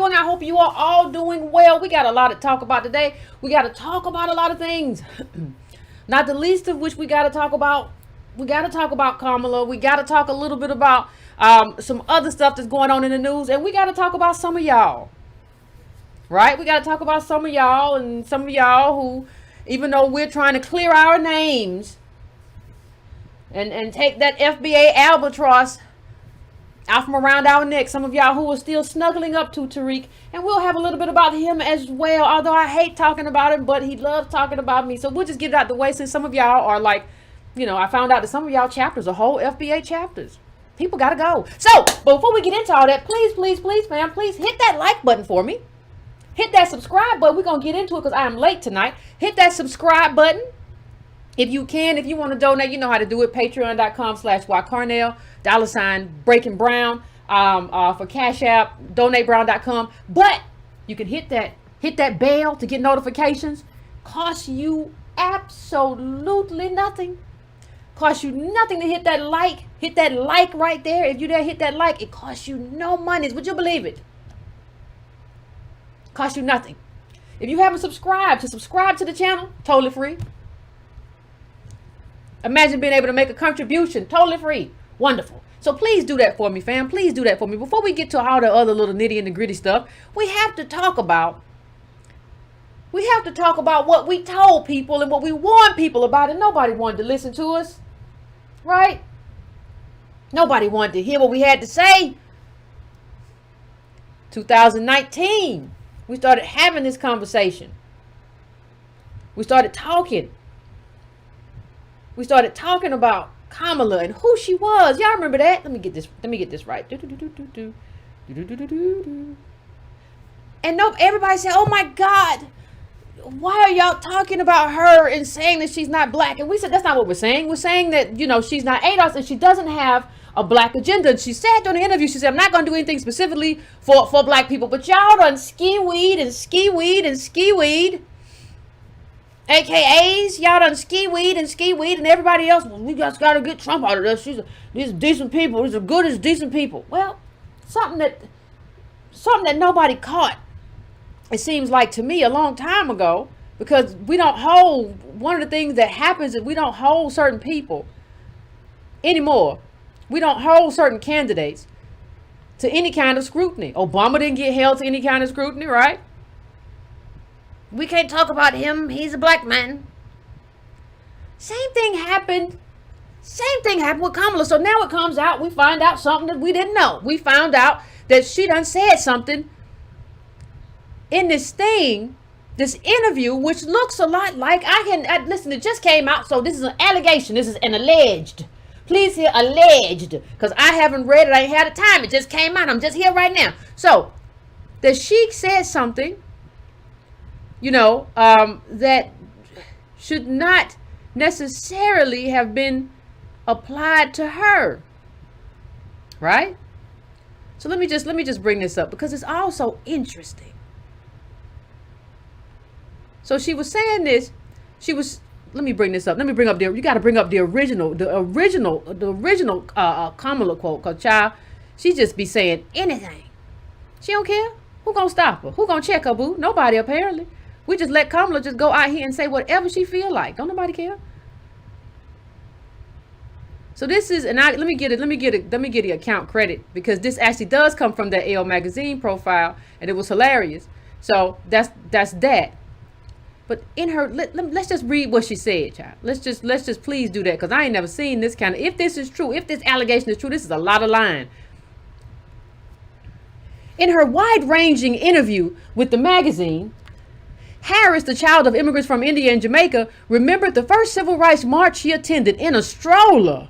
doing? I hope you are all doing well. We got a lot to talk about today. We got to talk about a lot of things. Not the least of which we got to talk about. We got to talk about Kamala. We got to talk a little bit about some other stuff that's going on in the news. And we got to talk about some of y'all. Right? We got to talk about some of y'all and some of y'all who, even though we're trying to clear our names and take that FBA albatross out from around our neck, some of y'all who are still snuggling up to Tariq, and we'll have a little bit about him as well, although I hate talking about him, but he loves talking about me. So we'll just get it out the way, since some of y'all are like, I found out that some of y'all chapters are whole FBA chapters. People gotta go. So before we get into all that, please, fam, please hit that like button for me. Hit that subscribe button. We're going to get into it because I am late tonight. Hit that subscribe button. If you can, if you want to donate, you know how to do it. Patreon.com/YCarnell, $Breaking Brown, for Cash App, donatebrown.com. But you can hit that bell to get notifications. Costs you absolutely nothing. Costs you nothing to hit that like. Hit that like right there. If you dare hit that like, it costs you no money. Would you believe it? Cost you nothing. If you haven't subscribed, subscribe to the channel, totally free. Imagine being able to make a contribution, totally free. Wonderful. So please do that for me, fam. Please do that for me. Before we get to all the other little nitty and the gritty stuff, we have to talk about what we told people and what we warned people about, and nobody wanted to listen to us. Right? Nobody wanted to hear what we had to say. 2019. We started having this conversation. We started talking. We started talking about Kamala and who she was. Y'all remember that? Let me get this right. And no, everybody said, "Oh my God, why are y'all talking about her and saying that she's not black?" And we said, that's not what we're saying. We're saying that, she's not ADOS and she doesn't have a black agenda. She said during the interview, she said, "I'm not going to do anything specifically for black people." But y'all done ski-weed, AKAs, y'all done ski-weed, and everybody else, well, we just got to get Trump out of this. These decent people. These are good as decent people. Well, something that nobody caught, it seems like to me, a long time ago, because we don't hold, one of the things that happens is we don't hold certain people anymore. We don't hold certain candidates to any kind of scrutiny. Obama didn't get held to any kind of scrutiny, right? We can't talk about him. He's a black man. Same thing happened with Kamala. So now it comes out, we find out something that we didn't know. We found out that she done said something in this interview, which looks a lot like, listen, it just came out. So this is an allegation. This is an alleged. Please hear alleged, because I haven't read it. I ain't had the time. It just came out. I'm just here right now. So the sheik said something, that should not necessarily have been applied to her. Right? So let me just bring this up because it's all so interesting. So she was saying this. Let me bring this up. You got to bring up the original Kamala quote. Because child, she just be saying anything. She don't care. Who gonna stop her? Who gonna check her, boo? Nobody, apparently. We just let Kamala just go out here and say whatever she feel like. Don't nobody care. So this is, and let me get the account credit, because this actually does come from the Elle magazine profile, and it was hilarious. So that's that. But in her, let's just read what she said, child. Let's just please do that, because I ain't never seen this kind of, if this is true, if this allegation is true, this is a lot of lying. In her wide-ranging interview with the magazine, Harris, the child of immigrants from India and Jamaica, remembered the first civil rights march she attended in a stroller.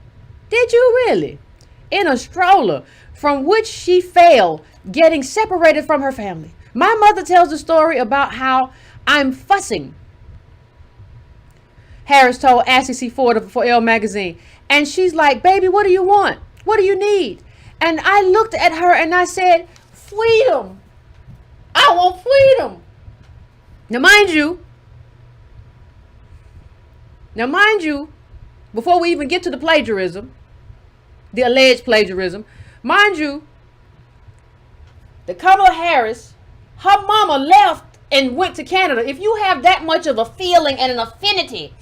Did you really? In a stroller, from which she fell, getting separated from her family. My mother tells the story about how I'm fussing, Harris told Ashley C. Ford for Elle magazine. And she's like, "Baby, what do you want? What do you need?" And I looked at her and I said, "Freedom. I want freedom." Now, mind you, before we even get to the plagiarism, the alleged plagiarism, mind you, that Kamala Harris Her mama left and went to Canada. If you have that much of a feeling and an affinity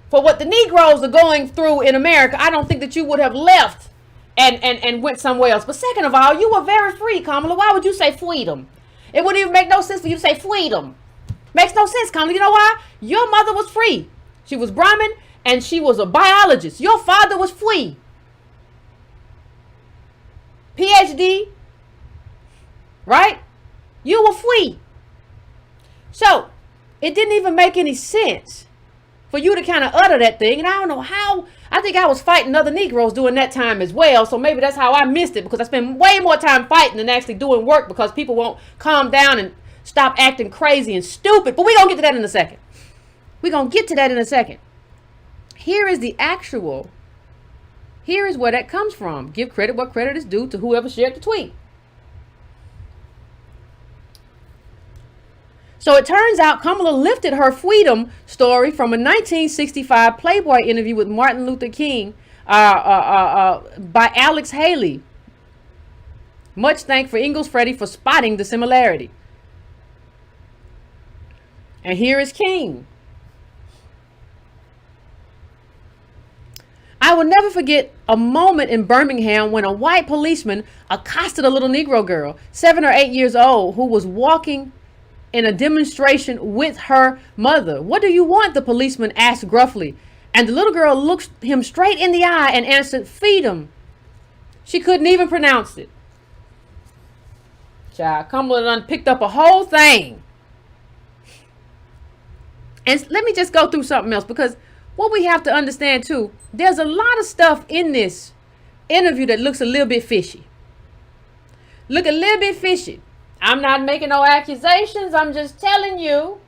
for what the Negroes are going through in America, I don't think that you would have left and went somewhere else. But second of all, you were very free, Kamala. Why would you say freedom? It wouldn't even make no sense for you to say freedom. Makes no sense, Kamala. You know why? Your mother was free. She was Brahmin and she was a biologist. Your father was free. PhD. Right? You were free. So, it didn't even make any sense for you to kind of utter that thing. And I don't know how. I think I was fighting other Negroes during that time as well. So maybe that's how I missed it, because I spend way more time fighting than actually doing work, because people won't calm down and stop acting crazy and stupid. But we're going to get to that in a second. We're going to get to that in a second. Here is where that comes from. Give credit what credit is due to whoever shared the tweet. So it turns out Kamala lifted her freedom story from a 1965 Playboy interview with Martin Luther King by Alex Haley. Much thanks for Ingalls Freddie for spotting the similarity. And here is King. I will never forget a moment in Birmingham when a white policeman accosted a little Negro girl, 7 or 8 years old, who was walking in a demonstration with her mother. "What do you want?" the policeman asked gruffly. And the little girl looked him straight in the eye and answered, "Freedom." She couldn't even pronounce it. Child, Kamala done picked up a whole thing. And let me just go through something else, because what we have to understand too, there's a lot of stuff in this interview that looks a little bit fishy. Look a little bit fishy. I'm not making no accusations. I'm just telling you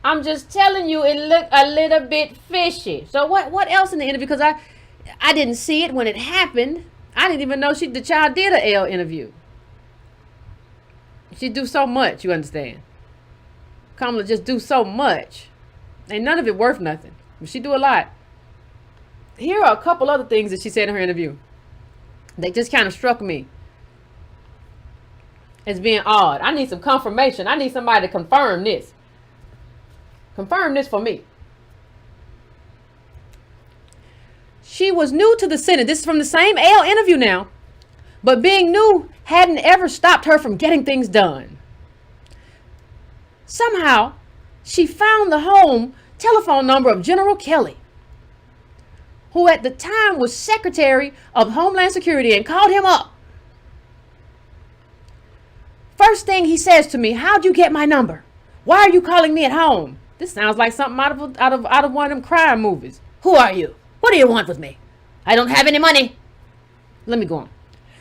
it looked a little bit fishy. So what else in the interview? Because I didn't see it when it happened. I didn't even know the child did a L interview. She do so much, you understand. Kamala just do so much. Ain't none of it worth nothing. But she do a lot. Here are a couple other things that she said in her interview. They just kind of struck me as being odd. I need some confirmation. I need somebody to confirm this. Confirm this for me. She was new to the Senate. This is from the same L interview now. But being new hadn't ever stopped her from getting things done. Somehow, she found the telephone number of General Kelly, who at the time was Secretary of Homeland Security, and called him up. First thing he says to me, "How'd you get my number? Why are you calling me at home?" This sounds like something out of one of them crime movies. "Who are you? What do you want with me? I don't have any money." Let me go on.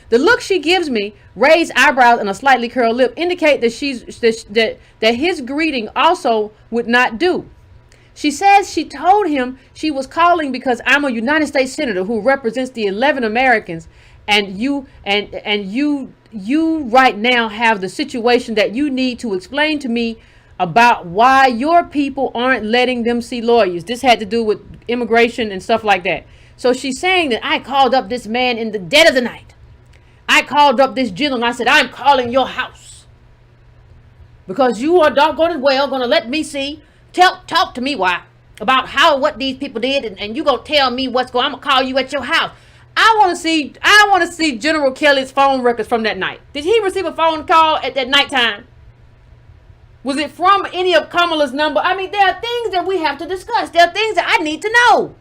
The look she gives me, raised eyebrows and a slightly curled lip, indicate that that his greeting also would not do. She says she told him she was calling because I'm a United States Senator who represents the 11 Americans, and you right now have the situation that you need to explain to me about why your people aren't letting them see lawyers. This had to do with immigration and stuff like that. So she's saying that I called up this man in the dead of the night. I called up this gentleman. I said, "I'm calling your house because you are doggone well going to let me see. Talk to me about what these people did, and you going to tell me what's going on. I'm going to call you at your house." I want to see General Kelly's phone records from that night. Did he receive a phone call at that nighttime? Was it from any of Kamala's number? I mean, there are things that we have to discuss. There are things that I need to know.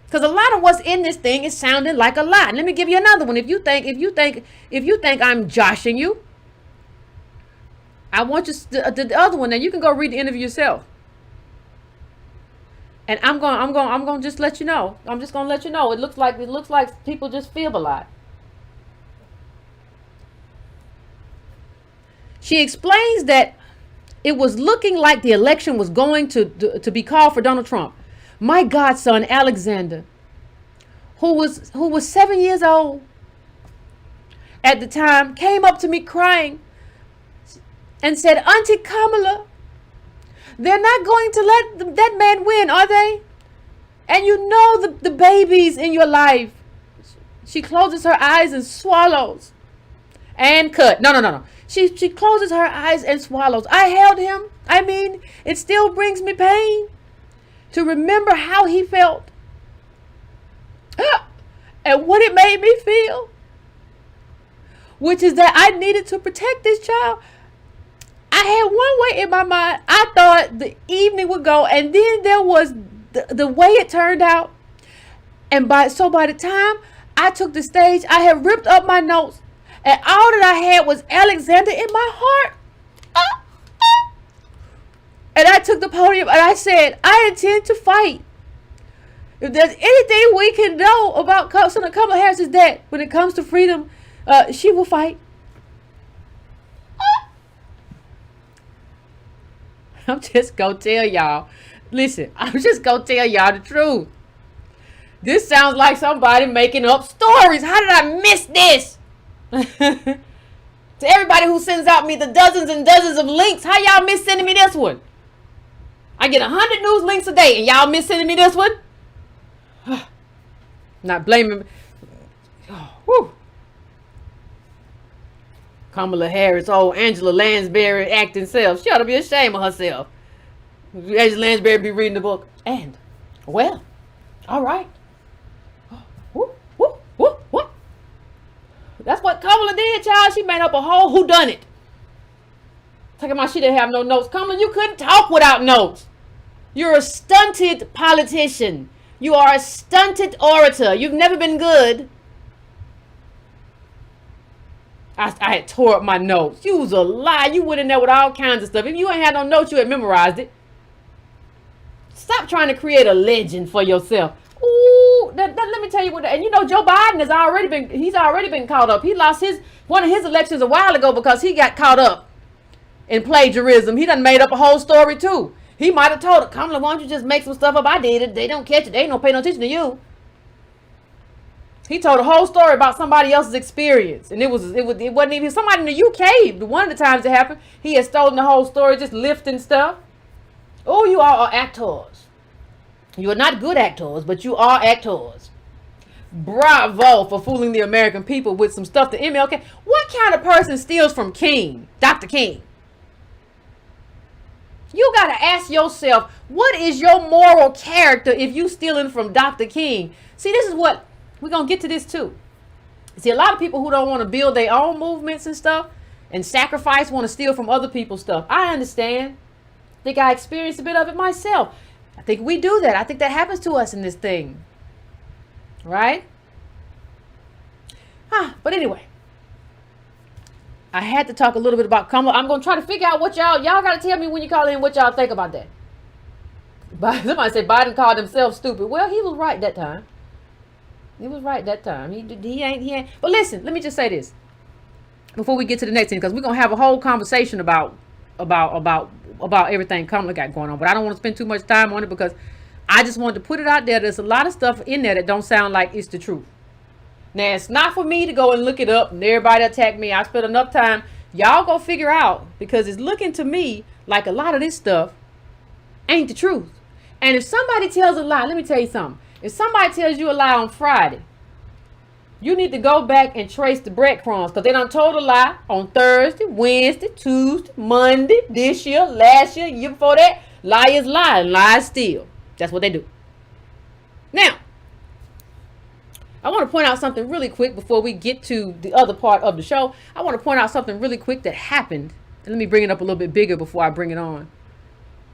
Because a lot of what's in this thing is sounding like a lie. Let me give you another one. If you think I'm joshing you, I want you the other one. Now you can go read the interview yourself. And I'm going to just let you know. I'm just going to let you know. It looks like people just fib a lot. She explains that it was looking like the election was going to be called for Donald Trump. My godson, Alexander, who was 7 years old at the time, came up to me crying and said, "Auntie Kamala, they're not going to let that man win, are they? And you know the babies in your life." She closes her eyes and swallows. And cut. No. She closes her eyes and swallows. I held him. I mean, it still brings me pain to remember how he felt and what it made me feel, which is that I needed to protect this child. I had one way in my mind. I thought the evening would go, and then there was the way it turned out. And by the time I took the stage, I had ripped up my notes, and all that I had was Alexander in my heart. And I took the podium and I said, I intend to fight. If there's anything we can know about Senator Kamala Harris, is that when it comes to freedom, she will fight. I'm just gonna tell y'all. Listen, I'm just gonna tell y'all the truth. This sounds like somebody making up stories. How did I miss this? To everybody who sends out me the dozens and dozens of links, how y'all miss sending me this one? I get 100 news links a day, and y'all miss sending me this one? Not blaming me. Oh, Kamala Harris, Angela Lansbury acting self. She ought to be ashamed of herself. Angela Lansbury be reading the book. And, well, all right. What? That's what Kamala did, child. She made up a whole whodunit. Talking about she didn't have no notes. Kamala, you couldn't talk without notes. You're a stunted politician. You are a stunted orator. You've never been good. I had tore up my notes. You was a lie. You went in there with all kinds of stuff. If you ain't had no notes, you had memorized it. Stop trying to create a legend for yourself. Ooh, let me tell you what. And you know, Joe Biden has already been caught up. He lost one of his elections a while ago because he got caught up in plagiarism. He done made up a whole story too. He might have told her, Kamala, why don't you just make some stuff up? I did it. They don't catch it. They ain't no pay no attention to you. He told a whole story about somebody else's experience. And it wasn't even somebody in the UK. One of the times it happened, he had stolen the whole story, just lifting stuff. Oh, you all are actors. You are not good actors, but you are actors. Bravo for fooling the American people with some stuff to MLK. What kind of person steals from King, Dr. King? You got to ask yourself, what is your moral character if you stealing from Dr. King? See, this is what, we're going to get to this too. See, a lot of people who don't want to build their own movements and stuff and sacrifice want to steal from other people's stuff. I understand. I think I experienced a bit of it myself. I think we do that. I think that happens to us in this thing. Right? But anyway. I had to talk a little bit about Kamala. I'm going to try to figure out what y'all got to tell me when you call in what y'all think about that. Somebody said Biden called himself stupid. Well, he was right that time. He ain't. But listen, let me just say this before we get to the next thing, because we're going to have a whole conversation about everything Kamala got going on. But I don't want to spend too much time on it because I just wanted to put it out there. There's a lot of stuff in there that don't sound like it's the truth. Now, it's not for me to go and look it up and everybody attack me. I spent enough time. Y'all go figure out, because it's looking to me like a lot of this stuff ain't the truth. And if somebody tells a lie, let me tell you something. If somebody tells you a lie on Friday, you need to go back and trace the breadcrumbs, because they done told a lie on Thursday, Wednesday, Tuesday, Monday, this year, last year, year before that. Liars lie and lies steal. That's what they do. Now, I want to point out something really quick before we get to the other part of the show. I want to point out something really quick that happened. And let me bring it up a little bit bigger before I bring it on.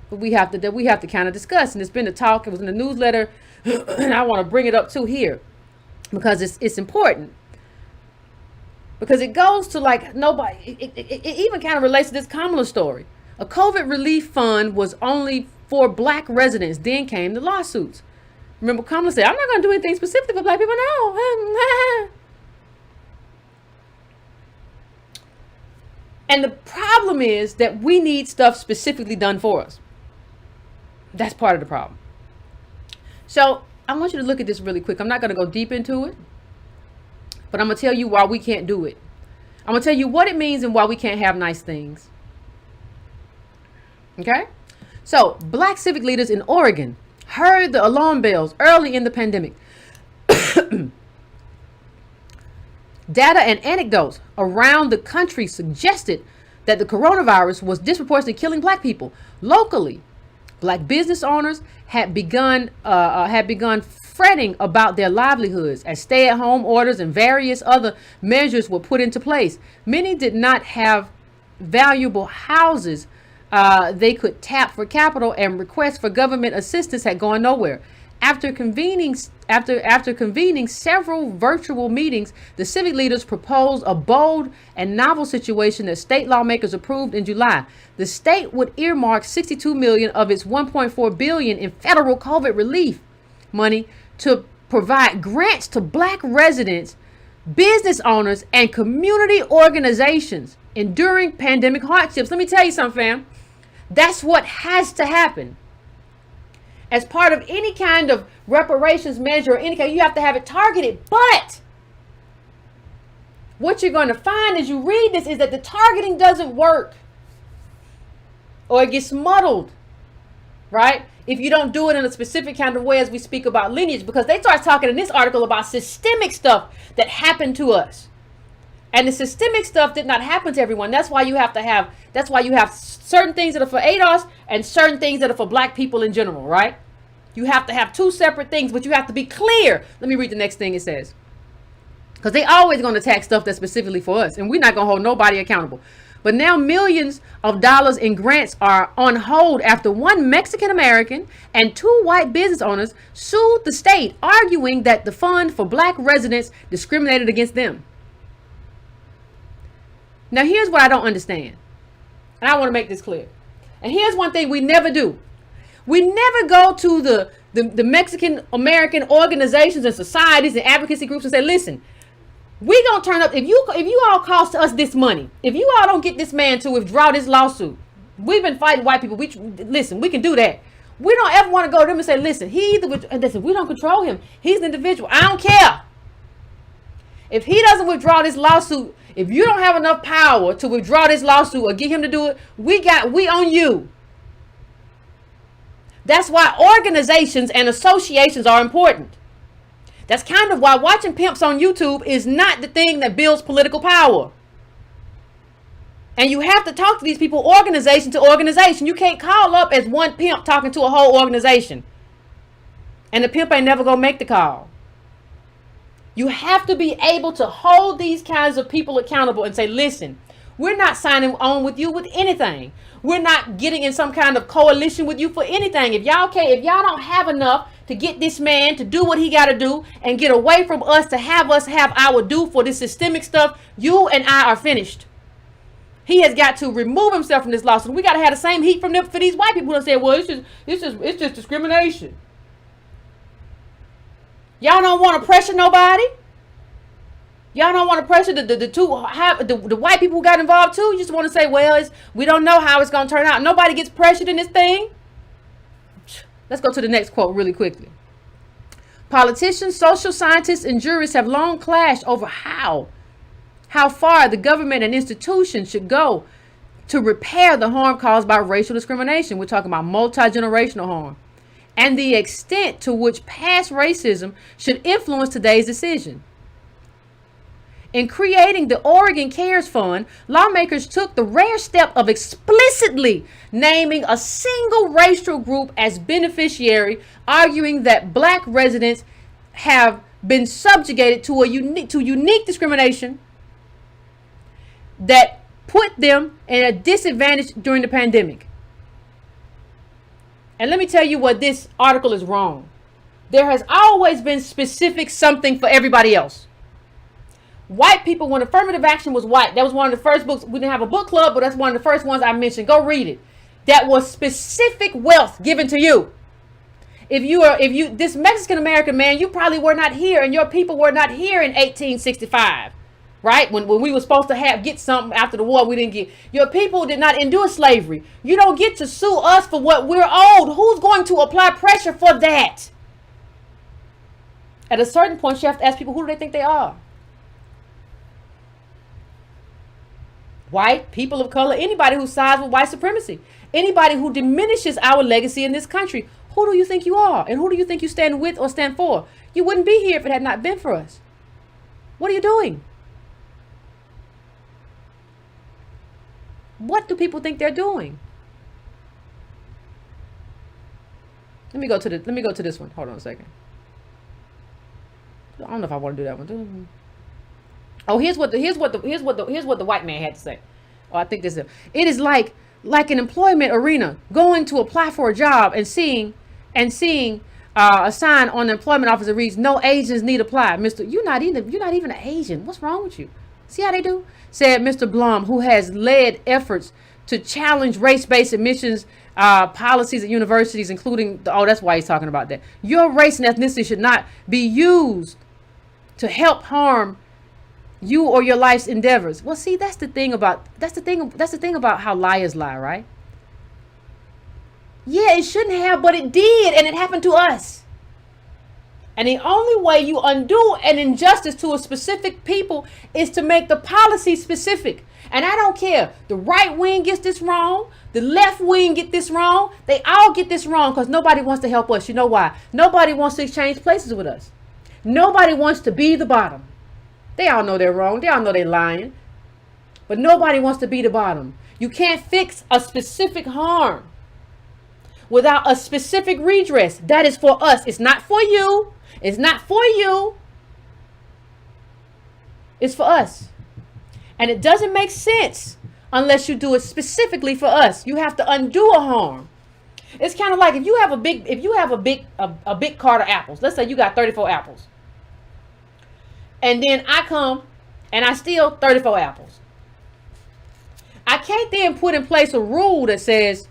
But we have to kind of discuss. And it's been a talk. It was in the newsletter. And I want to bring it up too here, because it's important. Because it goes to like nobody. It even kind of relates to this Kamala story. A COVID relief fund was only for black residents. Then came the lawsuits. Remember, Kamala said, I'm not going to do anything specific for black people. No. And the problem is that we need stuff specifically done for us. That's part of the problem. So I want you to look at this really quick. I'm not going to go deep into it, but I'm going to tell you why we can't do it. I'm going to tell you what it means and why we can't have nice things. Okay? So black civic leaders in Oregon heard the alarm bells early in the pandemic Data and anecdotes around the country suggested that the coronavirus was disproportionately killing black people. Locally, black business owners had begun fretting about their livelihoods as stay-at-home orders and various other measures were put into place. Many did not have valuable houses they could tap for capital, and requests for government assistance had gone nowhere. After convening several virtual meetings, the civic leaders proposed a bold and novel situation that state lawmakers approved in July. The state would earmark $62 million of its $1.4 billion in federal COVID relief money to provide grants to black residents, business owners, and community organizations enduring pandemic hardships. Let me tell you something, fam. That's what has to happen. As part of any kind of reparations measure or any kind, you have to have it targeted. But what you're going to find as you read this is that the targeting doesn't work, or it gets muddled, right? If you don't do it in a specific kind of way, as we speak about lineage, because they start talking in this article about systemic stuff that happened to us. And the systemic stuff did not happen to everyone. That's why you have certain things that are for ADOS and certain things that are for black people in general, right? You have to have two separate things, but you have to be clear. Let me read the next thing it says. Because they always going to tax stuff that's specifically for us, and we're not going to hold nobody accountable. But now millions of dollars in grants are on hold after one Mexican American and two white business owners sued the state, arguing that the fund for black residents discriminated against them. Now, here's what I don't understand. And I want to make this clear. And here's one thing we never do. We never go to the Mexican American organizations and societies and advocacy groups and say, listen, we gonna turn up. If you all cost us this money, if you all don't get this man to withdraw this lawsuit, we've been fighting white people. Listen, we can do that. We don't ever want to go to them and say, listen, we don't control him. He's an individual. I don't care. If he doesn't withdraw this lawsuit, if you don't have enough power to withdraw this lawsuit or get him to do it, we on you. That's why organizations and associations are important. That's kind of why watching pimps on YouTube is not the thing that builds political power. And you have to talk to these people organization to organization. You can't call up as one pimp talking to a whole organization. And the pimp ain't never gonna make the call. You have to be able to hold these kinds of people accountable and say, listen, we're not signing on with you with anything. We're not getting in some kind of coalition with you for anything. If y'all don't have enough to get this man to do what he got to do and get away from us to have us have our due for this systemic stuff, you and I are finished. He has got to remove himself from this lawsuit. We got to have the same heat from them for these white people that say, well, it's just discrimination. Y'all don't want to pressure nobody. Y'all don't want to pressure the white people who got involved too. You just want to say, well, we don't know how it's going to turn out. Nobody gets pressured in this thing. Let's go to the next quote really quickly. Politicians, social scientists, and jurists have long clashed over how far the government and institutions should go to repair the harm caused by racial discrimination. We're talking about multi-generational harm, and the extent to which past racism should influence today's decision. In creating the Oregon Cares Fund, lawmakers took the rare step of explicitly naming a single racial group as beneficiary, arguing that black residents have been subjugated to unique discrimination that put them in a disadvantage during the pandemic. And let me tell you what this article is wrong. There has always been specific something for everybody else. White people, when affirmative action was white, that was one of the first books. We didn't have a book club, but that's one of the first ones I mentioned. Go read it. That was specific wealth given to you. This Mexican American man, you probably were not here, and your people were not here in 1865, right? When we were supposed to get something after the war, we didn't get. Your people did not endure slavery. You don't get to sue us for what we're owed. Who's going to apply pressure for that? At a certain point, you have to ask people, who do they think they are? White, people of color, anybody who sides with white supremacy, anybody who diminishes our legacy in this country. Who do you think you are? And who do you think you stand with or stand for? You wouldn't be here if it had not been for us. What are you doing? What do people think they're doing? Let me go to this one. Hold on a second. I don't know if I want to do that one. Oh, here's what the white man had to say. Oh, I think this is it is like an employment arena, going to apply for a job and seeing a sign on the employment office that reads, "No Asians need apply." Mister, you're not even an Asian. What's wrong with you? See how they do? Said Mr. Blum, who has led efforts to challenge race-based admissions policies at universities, including that's why he's talking about that. Your race and ethnicity should not be used to help harm you or your life's endeavors. Well, see, that's the thing about how liars lie, right? Yeah, it shouldn't have, but it did, and it happened to us. And the only way you undo an injustice to a specific people is to make the policy specific. And I don't care. The right wing gets this wrong. The left wing get this wrong. They all get this wrong because nobody wants to help us. You know why? Nobody wants to exchange places with us. Nobody wants to be the bottom. They all know they're wrong. They all know they're lying. But nobody wants to be the bottom. You can't fix a specific harm without a specific redress. That is for us. It's not for you. It's not for you. It's for us. And it doesn't make sense unless you do it specifically for us. You have to undo a harm. It's kind of like if you have a big cart of apples. Let's say you got 34 apples. And then I come and I steal 34 apples. I can't then put in place a rule that says,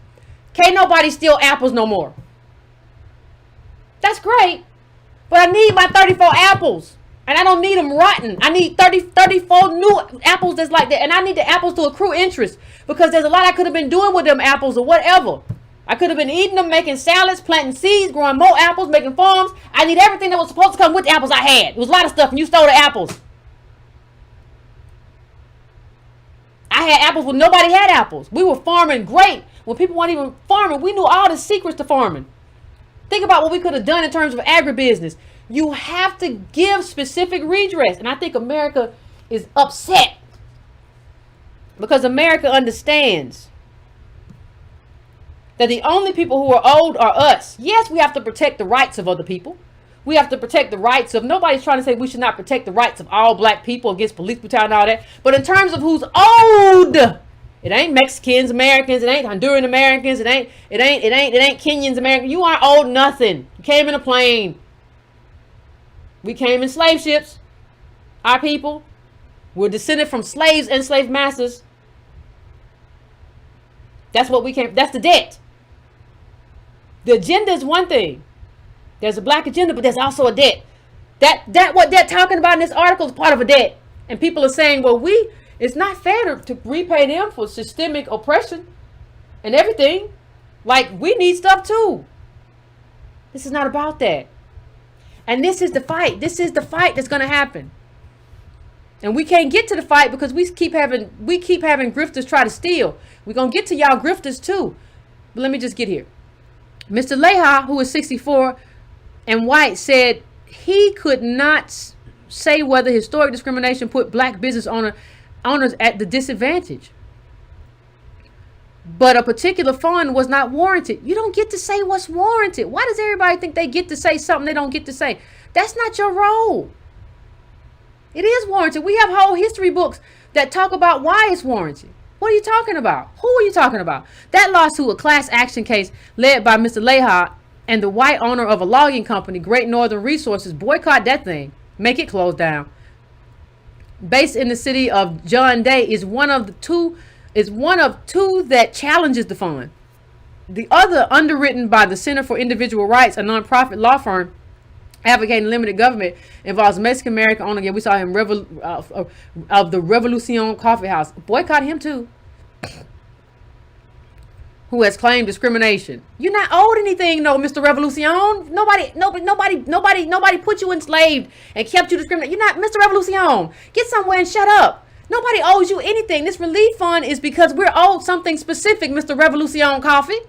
can't nobody steal apples no more. That's great. But I need my 34 apples. And I don't need them rotten. I need 34 new apples that's like that. And I need the apples to accrue interest. Because there's a lot I could have been doing with them apples or whatever. I could have been eating them, making salads, planting seeds, growing more apples, making farms. I need everything that was supposed to come with the apples I had. It was a lot of stuff and you stole the apples. I had apples when nobody had apples. We were farming great. When people weren't even farming, we knew all the secrets to farming. Think about what we could have done in terms of agribusiness. You have to give specific redress. And I think America is upset because America understands that the only people who are owed are us. Yes, we have to protect the rights of other people. We have to protect the rights of, nobody's trying to say we should not protect the rights of all black people against police brutality and all that. But in terms of who's owed, it ain't Mexicans, Americans, it ain't Honduran Americans, it ain't Kenyans, Americans. You aren't owed nothing. You came in a plane. We came in slave ships. Our people were descended from slaves and slave masters. That's what we came. That's the debt. The agenda is one thing. There's a black agenda, but there's also a debt. That what they're talking about in this article is part of a debt. And people are saying, well, it's not fair to repay them for systemic oppression and everything. Like, we need stuff too. This is not about that. And this is the fight. This is the fight that's going to happen. And we can't get to the fight because we keep having grifters try to steal. We're going to get to y'all grifters too. But let me just get here. Mr. Leha, who is 64 and white, said he could not say whether historic discrimination put black business owners at the disadvantage. But a particular fund was not warranted. You don't get to say what's warranted. Why does everybody think they get to say something they don't get to say? That's not your role. It is warranted. We have whole history books that talk about why it's warranted. What are you talking about? Who are you talking about? That lawsuit, a class action case led by Mr. Leha and the white owner of a logging company, Great Northern Resources, boycott that thing. Make it close down. Based in the city of John Day, is one of two that challenges the fund. The other, underwritten by the Center for Individual Rights, a nonprofit law firm advocating limited government, involves Mexican American owner. Yeah, we saw him of the Revolucion Coffee House. Boycott him too. Who has claimed discrimination. You're not owed anything, no, Mr. Revolucion. Nobody put you enslaved and kept you discriminated. You're not Mr. Revolucion. Get somewhere and shut up. Nobody owes you anything. This relief fund is because we're owed something specific, Mr. Revolucion Coffee.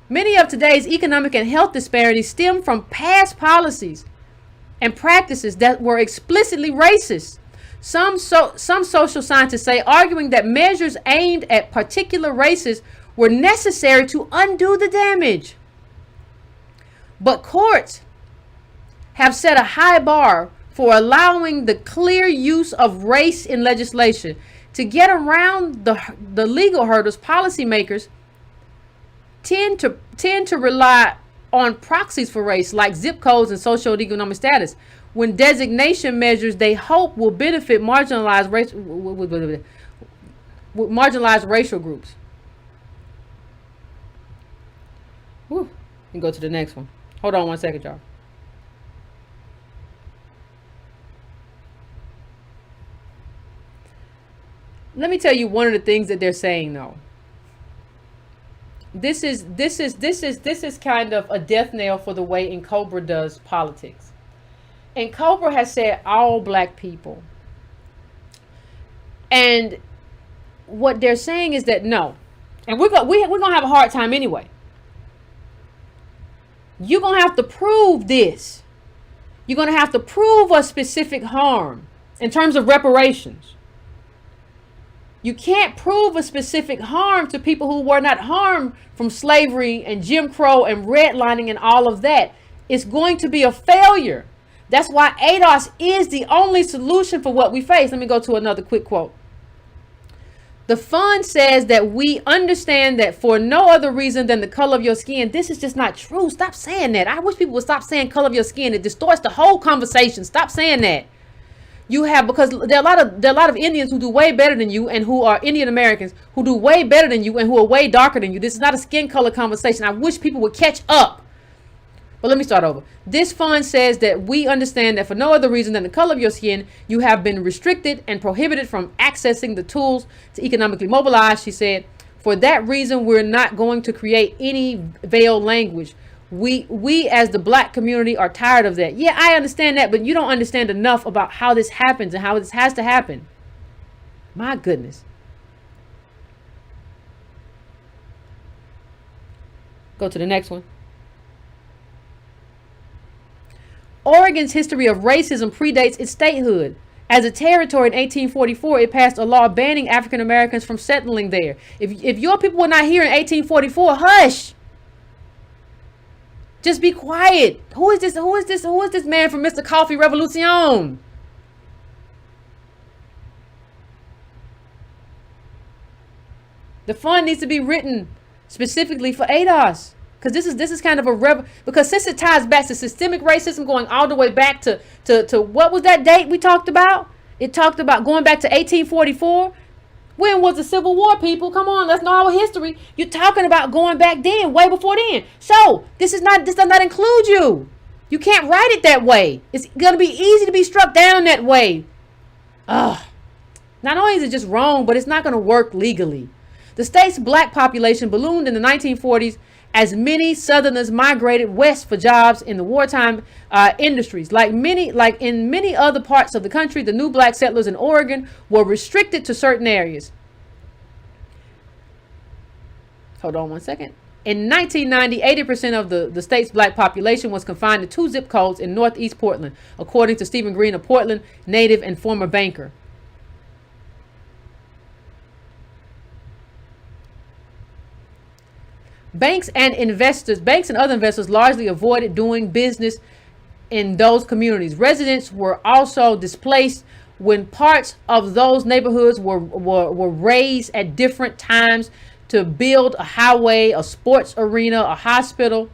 Many of today's economic and health disparities stem from past policies and practices that were explicitly racist. Some social scientists say, arguing that measures aimed at particular races were necessary to undo the damage. But courts have set a high bar for allowing the clear use of race in legislation. To get around the legal hurdles, policymakers tend to rely on proxies for race, like zip codes and socioeconomic status, when designation measures they hope will benefit marginalized racial groups. Whew. You can go to the next one. Hold on 1 second, y'all. Let me tell you one of the things that they're saying though. This is kind of a death knell for the way Cobra does politics. And Cobra has said all black people. And what they're saying is that no. And we're gonna have a hard time anyway. You're gonna have to prove this. You're gonna have to prove a specific harm in terms of reparations. You can't prove a specific harm to people who were not harmed from slavery and Jim Crow and redlining and all of that. It's going to be a failure. That's why ADOS is the only solution for what we face. Let me go to another quick quote. The fund says that we understand that for no other reason than the color of your skin. This is just not true. Stop saying that. I wish people would stop saying color of your skin. It distorts the whole conversation. Stop saying that. Because there are a lot of Indians who do way better than you, and who are Indian Americans who do way better than you and who are way darker than you. This is not a skin color conversation. I wish people would catch up. But let me start over. This fund says that we understand that for no other reason than the color of your skin, you have been restricted and prohibited from accessing the tools to economically mobilize, she said. For that reason, we're not going to create any veiled language. We as the black community are tired of that. Yeah, I understand that, but you don't understand enough about how this happens and how this has to happen. My goodness. Go to the next one. Oregon's history of racism predates its statehood. As a territory in 1844, it passed a law banning African Americans from settling there. If your people were not here in 1844, hush. Just be quiet. Who is this man from Mr. Coffee Revolution? The fund needs to be written specifically for ADOS. Because this is kind of because since it ties back to systemic racism going all the way back to what was that date we talked about? It talked about going back to 1844. When was the Civil War, people? Come on, let's know our history. You're talking about going back then, way before then. So this does not include you. You can't write it that way. It's gonna be easy to be struck down that way. Not only is it just wrong, but it's not gonna work legally. The state's black population ballooned in the 1940s as many Southerners migrated west for jobs in the wartime industries. Like in many other parts of the country, the new black settlers in Oregon were restricted to certain areas. Hold on 1 second. In 1990, 80% of the state's black population was confined to 2 zip codes in northeast Portland, according to Stephen Green, a Portland native and former banker. Banks and other investors largely avoided doing business in those communities. Residents were also displaced when parts of those neighborhoods were raised at different times to build a highway, a sports arena, a hospital.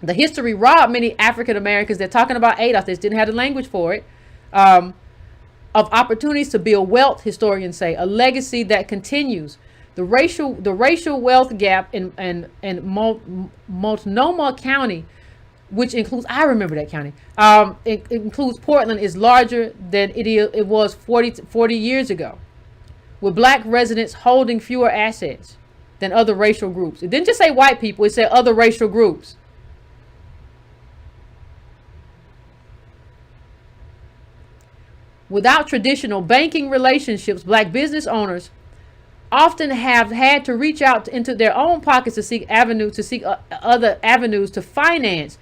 The history robbed many African Americans, they're talking about ADOS, they didn't have the language for it, of opportunities to build wealth, historians say, a legacy that continues. The racial wealth gap in Multnomah County, which includes, I remember that county, it includes Portland, is larger than it was 40 years ago, with black residents holding fewer assets than other racial groups. It didn't just say white people, it said other racial groups. Without traditional banking relationships, black business owners often have had to reach out into their own pockets to seek other avenues to finance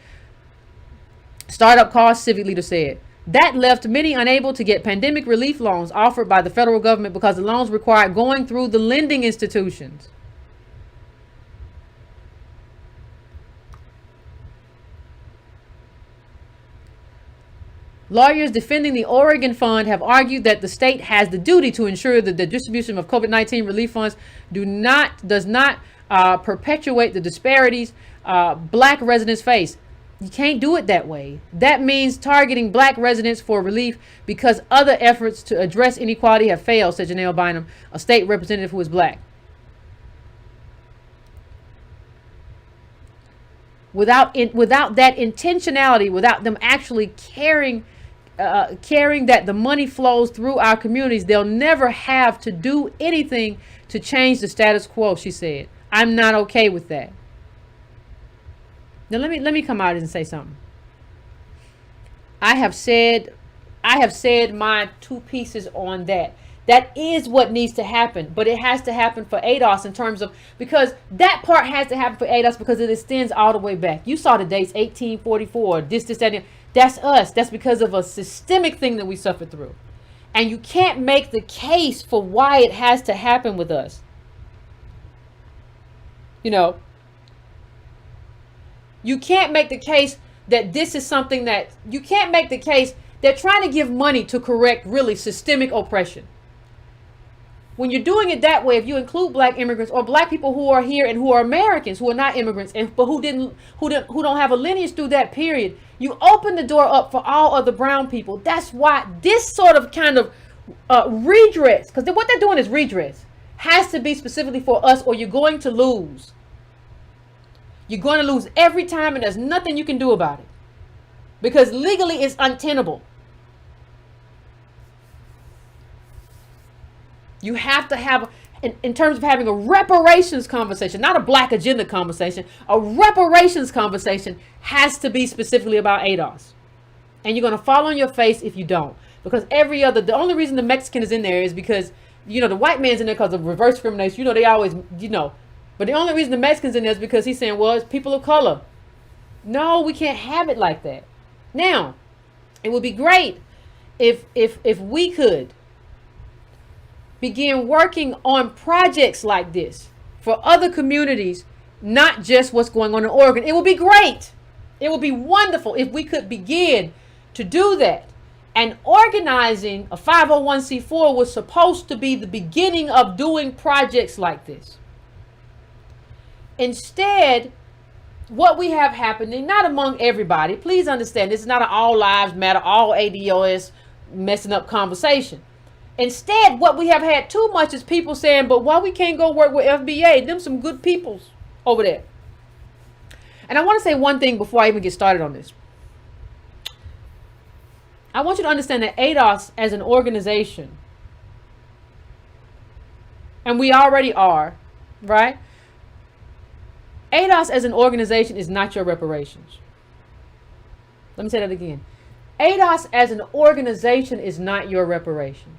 startup costs, civic leader said. That left many unable to get pandemic relief loans offered by the federal government because the loans required going through the lending institutions. Lawyers defending the Oregon Fund have argued that the state has the duty to ensure that the distribution of COVID-19 relief funds does not perpetuate the disparities black residents face. You can't do it that way. That means targeting black residents for relief because other efforts to address inequality have failed, said Janelle Bynum, a state representative who is black. Without that intentionality, without them actually caring that the money flows through our communities, they'll never have to do anything to change the status quo, she said. I'm not okay with that. Now let me come out and say something. I have said my two pieces on that. That is what needs to happen, but it has to happen for ADOS in terms of, because that part has to happen for ADOS because it extends all the way back. You saw the dates, 1844, this, that. That's us. That's because of a systemic thing that we suffered through. And you can't make the case for why it has to happen with us. You know, you can't make the case that this is something that, you can't make the case they're trying to give money to correct really systemic oppression. When you're doing it that way, if you include black immigrants or black people who are here and who are Americans, who are not immigrants, but who don't have a lineage through that period, you open the door up for all other brown people. That's why this sort of kind of redress, because what they're doing is redress, has to be specifically for us, or you're going to lose. You're going to lose every time, and there's nothing you can do about it because legally it's untenable. You have to have, in terms of having a reparations conversation, not a black agenda conversation, a reparations conversation has to be specifically about ADOS. And you're going to fall on your face if you don't. Because the only reason the Mexican is in there is because, you know, the white man's in there because of reverse discrimination. You know, they always, you know. But the only reason the Mexican's in there is because he's saying, well, it's people of color. No, we can't have it like that. Now, it would be great if we could begin working on projects like this for other communities, not just what's going on in Oregon. It would be great. It would be wonderful if we could begin to do that. And organizing a 501c4 was supposed to be the beginning of doing projects like this. Instead, what we have happening, not among everybody, please understand, this is not an all lives matter, all ADOS messing up conversation. Instead, what we have had too much is people saying, but why we can't go work with FBA? Them some good peoples over there. And I want to say one thing before I even get started on this. I want you to understand that ADOS as an organization, and we already are, right? ADOS as an organization is not your reparations. Let me say that again. ADOS as an organization is not your reparations.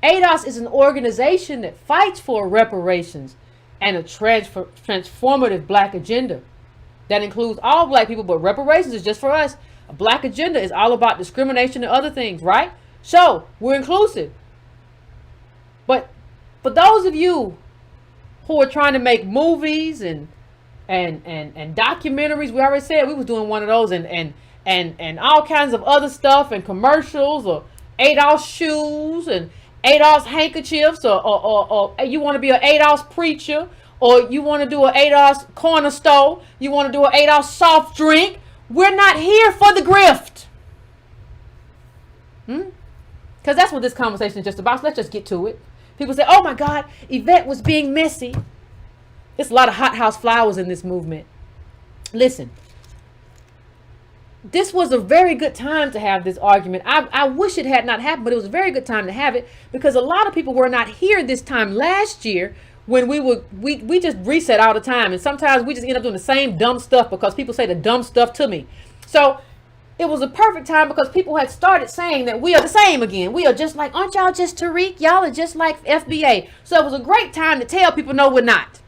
ADOS is an organization that fights for reparations and a transformative black agenda that includes all black people, but reparations is just for us. A black agenda is all about discrimination and other things, right? So we're inclusive. But for those of you who are trying to make movies and documentaries, we already said we was doing one of those, and all kinds of other stuff and commercials, or ADOS shoes and ADOS handkerchiefs, or you want to be an ADOS preacher, or you want to do an ADOS corner store, you want to do an ADOS soft drink. We're not here for the grift. Because that's what this conversation is just about. So let's just get to it. People say, oh my God, Yvette was being messy. There's a lot of hothouse flowers in this movement. Listen, this was a very good time to have this argument. I wish it had not happened, but it was a very good time to have it because a lot of people were not here this time last year when we just reset all the time. And sometimes we just end up doing the same dumb stuff because people say the dumb stuff to me. So it was a perfect time because people had started saying that we are the same again. We are just like, aren't y'all just Tariq? Y'all are just like FBA. So it was a great time to tell people, no, we're not.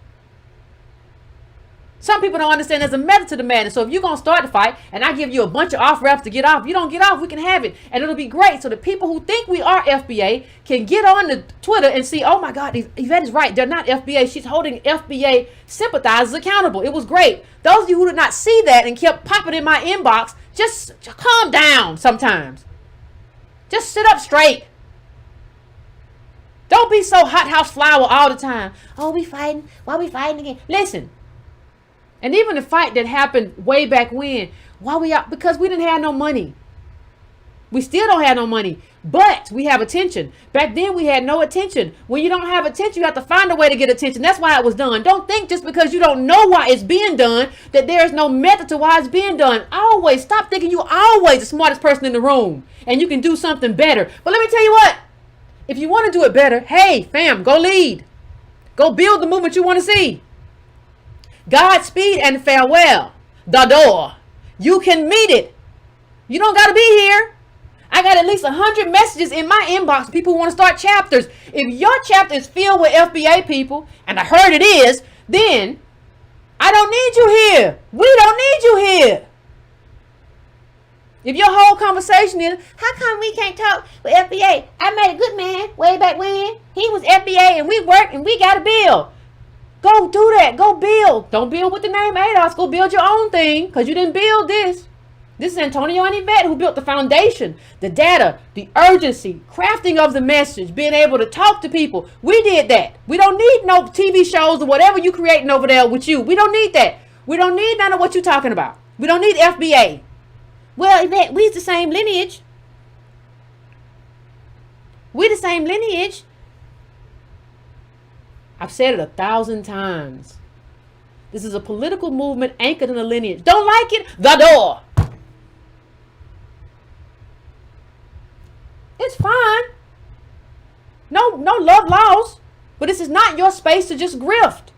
Some people don't understand there's a method to the madness. So if you're going to start the fight and I give you a bunch of off reps to get off, you don't get off, we can have it. And it'll be great. So the people who think we are FBA can get on the Twitter and see, oh my God, Yvette is right. They're not FBA. She's holding FBA sympathizers accountable. It was great. Those of you who did not see that and kept popping in my inbox, just calm down sometimes. Just sit up straight. Don't be so hothouse flower all the time. Oh, we fighting. Why we fighting again? Listen. And even the fight that happened way back when, why we out? Because we didn't have no money. We still don't have no money, but we have attention. Back then we had no attention. When you don't have attention, you have to find a way to get attention. That's why it was done. Don't think just because you don't know why it's being done that there is no method to why it's being done. Always stop thinking you always the smartest person in the room and you can do something better. But let me tell you what. If you want to do it better, hey, fam, go lead. Go build the movement you want to see. Godspeed and farewell. The door. You can meet it. You don't got to be here. I got at least 100 messages in my inbox. People who want to start chapters. If your chapter is filled with FBA people, and I heard it is, then I don't need you here. We don't need you here. If your whole conversation is, how come we can't talk with FBA? I met a good man way back when. He was FBA and we worked and we got a bill. Go do that. Go build. Don't build with the name ADOS. Go build your own thing because you didn't build this. This is Antonio and Yvette who built the foundation, the data, the urgency, crafting of the message, being able to talk to people. We did that. We don't need no TV shows or whatever you creating over there with you. We don't need that. We don't need none of what you're talking about. We don't need FBA. Well, Yvette, we the same lineage. We the same lineage. I've said it 1,000 times. This is a political movement anchored in a lineage. Don't like it? The door. It's fine. No love lost. But this is not your space to just grift.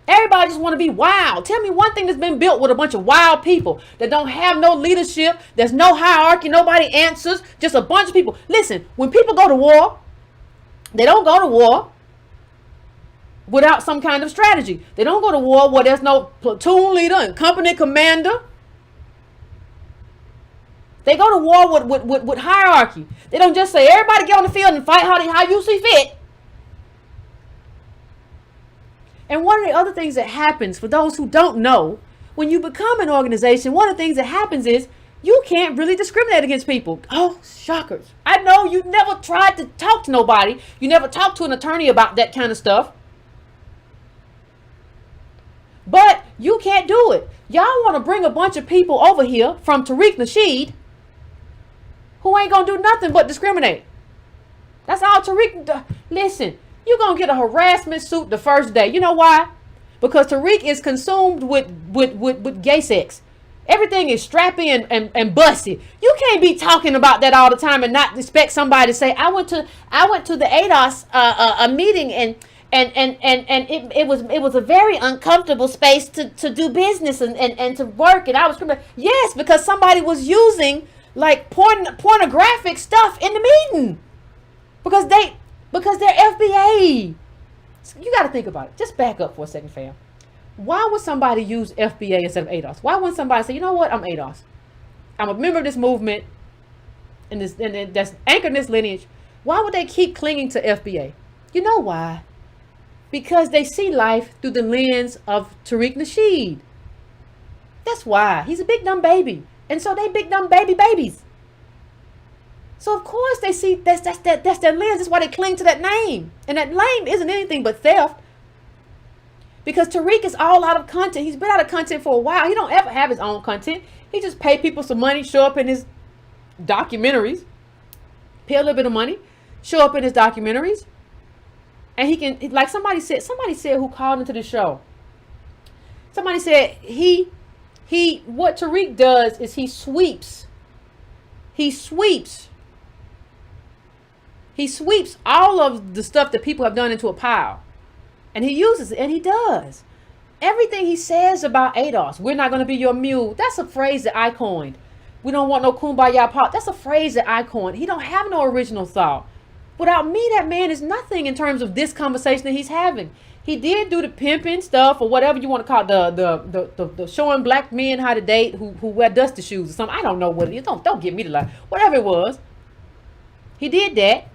Everybody just want to be wild. Tell me one thing that's been built with a bunch of wild people that don't have no leadership. There's no hierarchy. Nobody answers. Just a bunch of people. Listen, when people go to war, they don't go to war without some kind of strategy. They don't go to war where there's no platoon leader and company commander. They go to war with hierarchy. They don't just say, everybody get on the field and fight how you see fit. And one of the other things that happens, for those who don't know, when you become an organization, one of the things that happens is you can't really discriminate against people. Oh, shockers. I know you never tried to talk to nobody. You never talked to an attorney about that kind of stuff. But you can't do it. Y'all want to bring a bunch of people over here from Tariq Nasheed who ain't going to do nothing but discriminate. That's all Tariq. Listen. You're going to get a harassment suit the first day. You know why? Because Tariq is consumed with gay sex. Everything is strappy and bussy. You can't be talking about that all the time and not expect somebody to say, I went to the ADOS a meeting and it was a very uncomfortable space to do business and to work. And I was yes, because somebody was using like pornographic stuff in the meeting. Because they're FBA. So you got to think about it. Just back up for a second, fam. Why would somebody use FBA instead of ADOS? Why wouldn't somebody say, you know what, I'm ADOS. I'm a member of this movement and that's anchored in this lineage. Why would they keep clinging to FBA? You know why? Because they see life through the lens of Tariq Nasheed. That's why. He's a big dumb baby. And so they big dumb babies. So of course they see that's their lens. That's why they cling to that name. And that name isn't anything but theft. Because Tariq is all out of content. He's been out of content for a while. He don't ever have his own content. He just pay people some money, show up in his documentaries, pay a little bit of money, show up in his documentaries. And he can, like somebody said who called into the show. Somebody said what Tariq does is he sweeps all of the stuff that people have done into a pile. And he uses it, and he does. Everything he says about ADOS, we're not going to be your mule, that's a phrase that I coined. We don't want no kumbaya pop. That's a phrase that I coined. He don't have no original thought. Without me, that man is nothing in terms of this conversation that he's having. He did do the pimping stuff or whatever you want to call it, the showing black men how to date who wear dusty shoes or something. I don't know what it is. Don't get me to lie. Whatever it was, he did that.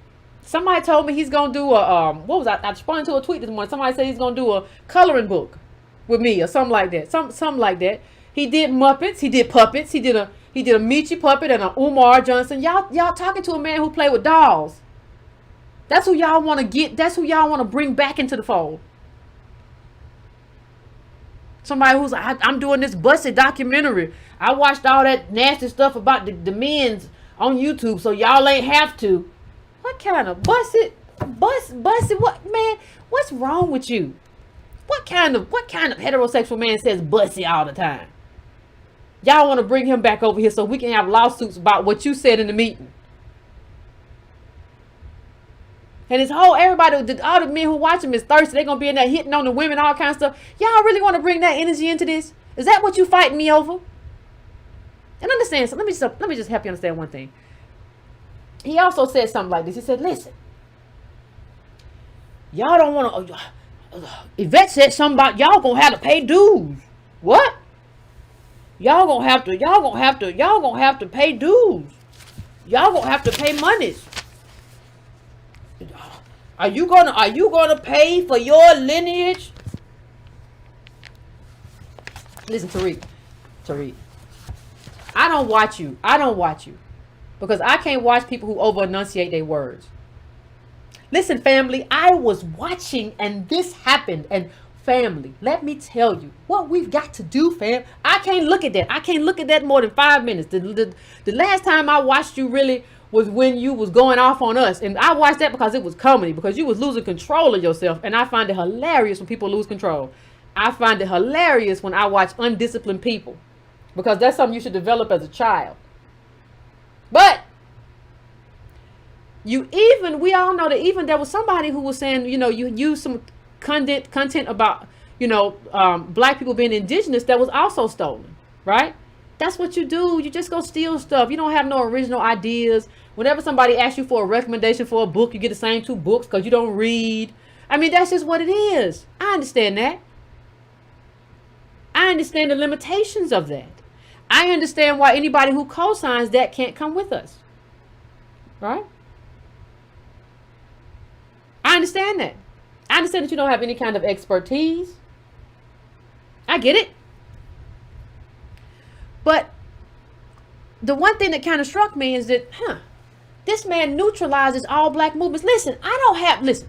Somebody told me he's gonna do a what was I responded to a tweet this morning. Somebody said he's gonna do a coloring book with me or something like that. Something like that. He did Muppets. He did puppets. He did a Michi puppet and a Umar Johnson. Y'all talking to a man who played with dolls. That's who y'all want to get. That's who y'all want to bring back into the fold. Somebody who's like, I'm doing this busted documentary. I watched all that nasty stuff about the men's on YouTube, so y'all ain't have to. What kind of busted? What, man? What's wrong with you? What kind of heterosexual man says bussy all the time? Y'all want to bring him back over here so we can have lawsuits about what you said in the meeting. And it's everybody, all the men who watch him is thirsty. They're going to be in there hitting on the women, all kinds of stuff. Y'all really want to bring that energy into this? Is that what you fighting me over? And understand, so let me just help you understand one thing. He also said something like this. He said, listen, y'all don't want to, Yvette said something about y'all going to have to pay dues. What? Y'all going to have to pay dues. Y'all going to have to pay monies. Are you gonna pay for your lineage? Listen, Tariq. I don't watch you because I can't watch people who over enunciate their words. Listen, family, I was watching and this happened. And family, let me tell you what we've got to do, fam. I can't look at that. I can't look at that more than 5 minutes. The last time I watched you really was when you was going off on us. And I watched that because it was comedy, because you was losing control of yourself. And I find it hilarious when people lose control. I find it hilarious when I watch undisciplined people, because that's something you should develop as a child. But we all know that even there was somebody who was saying, you use some content about, black people being indigenous that was also stolen, right? That's what you do. You just go steal stuff. You don't have no original ideas. Whenever somebody asks you for a recommendation for a book, you get the same 2 books because you don't read. I mean, that's just what it is. I understand that. I understand the limitations of that. I understand why anybody who co-signs that can't come with us. Right? I understand that. I understand that you don't have any kind of expertise. I get it. But the one thing that kind of struck me is that, this man neutralizes all black movements. Listen, NFAC,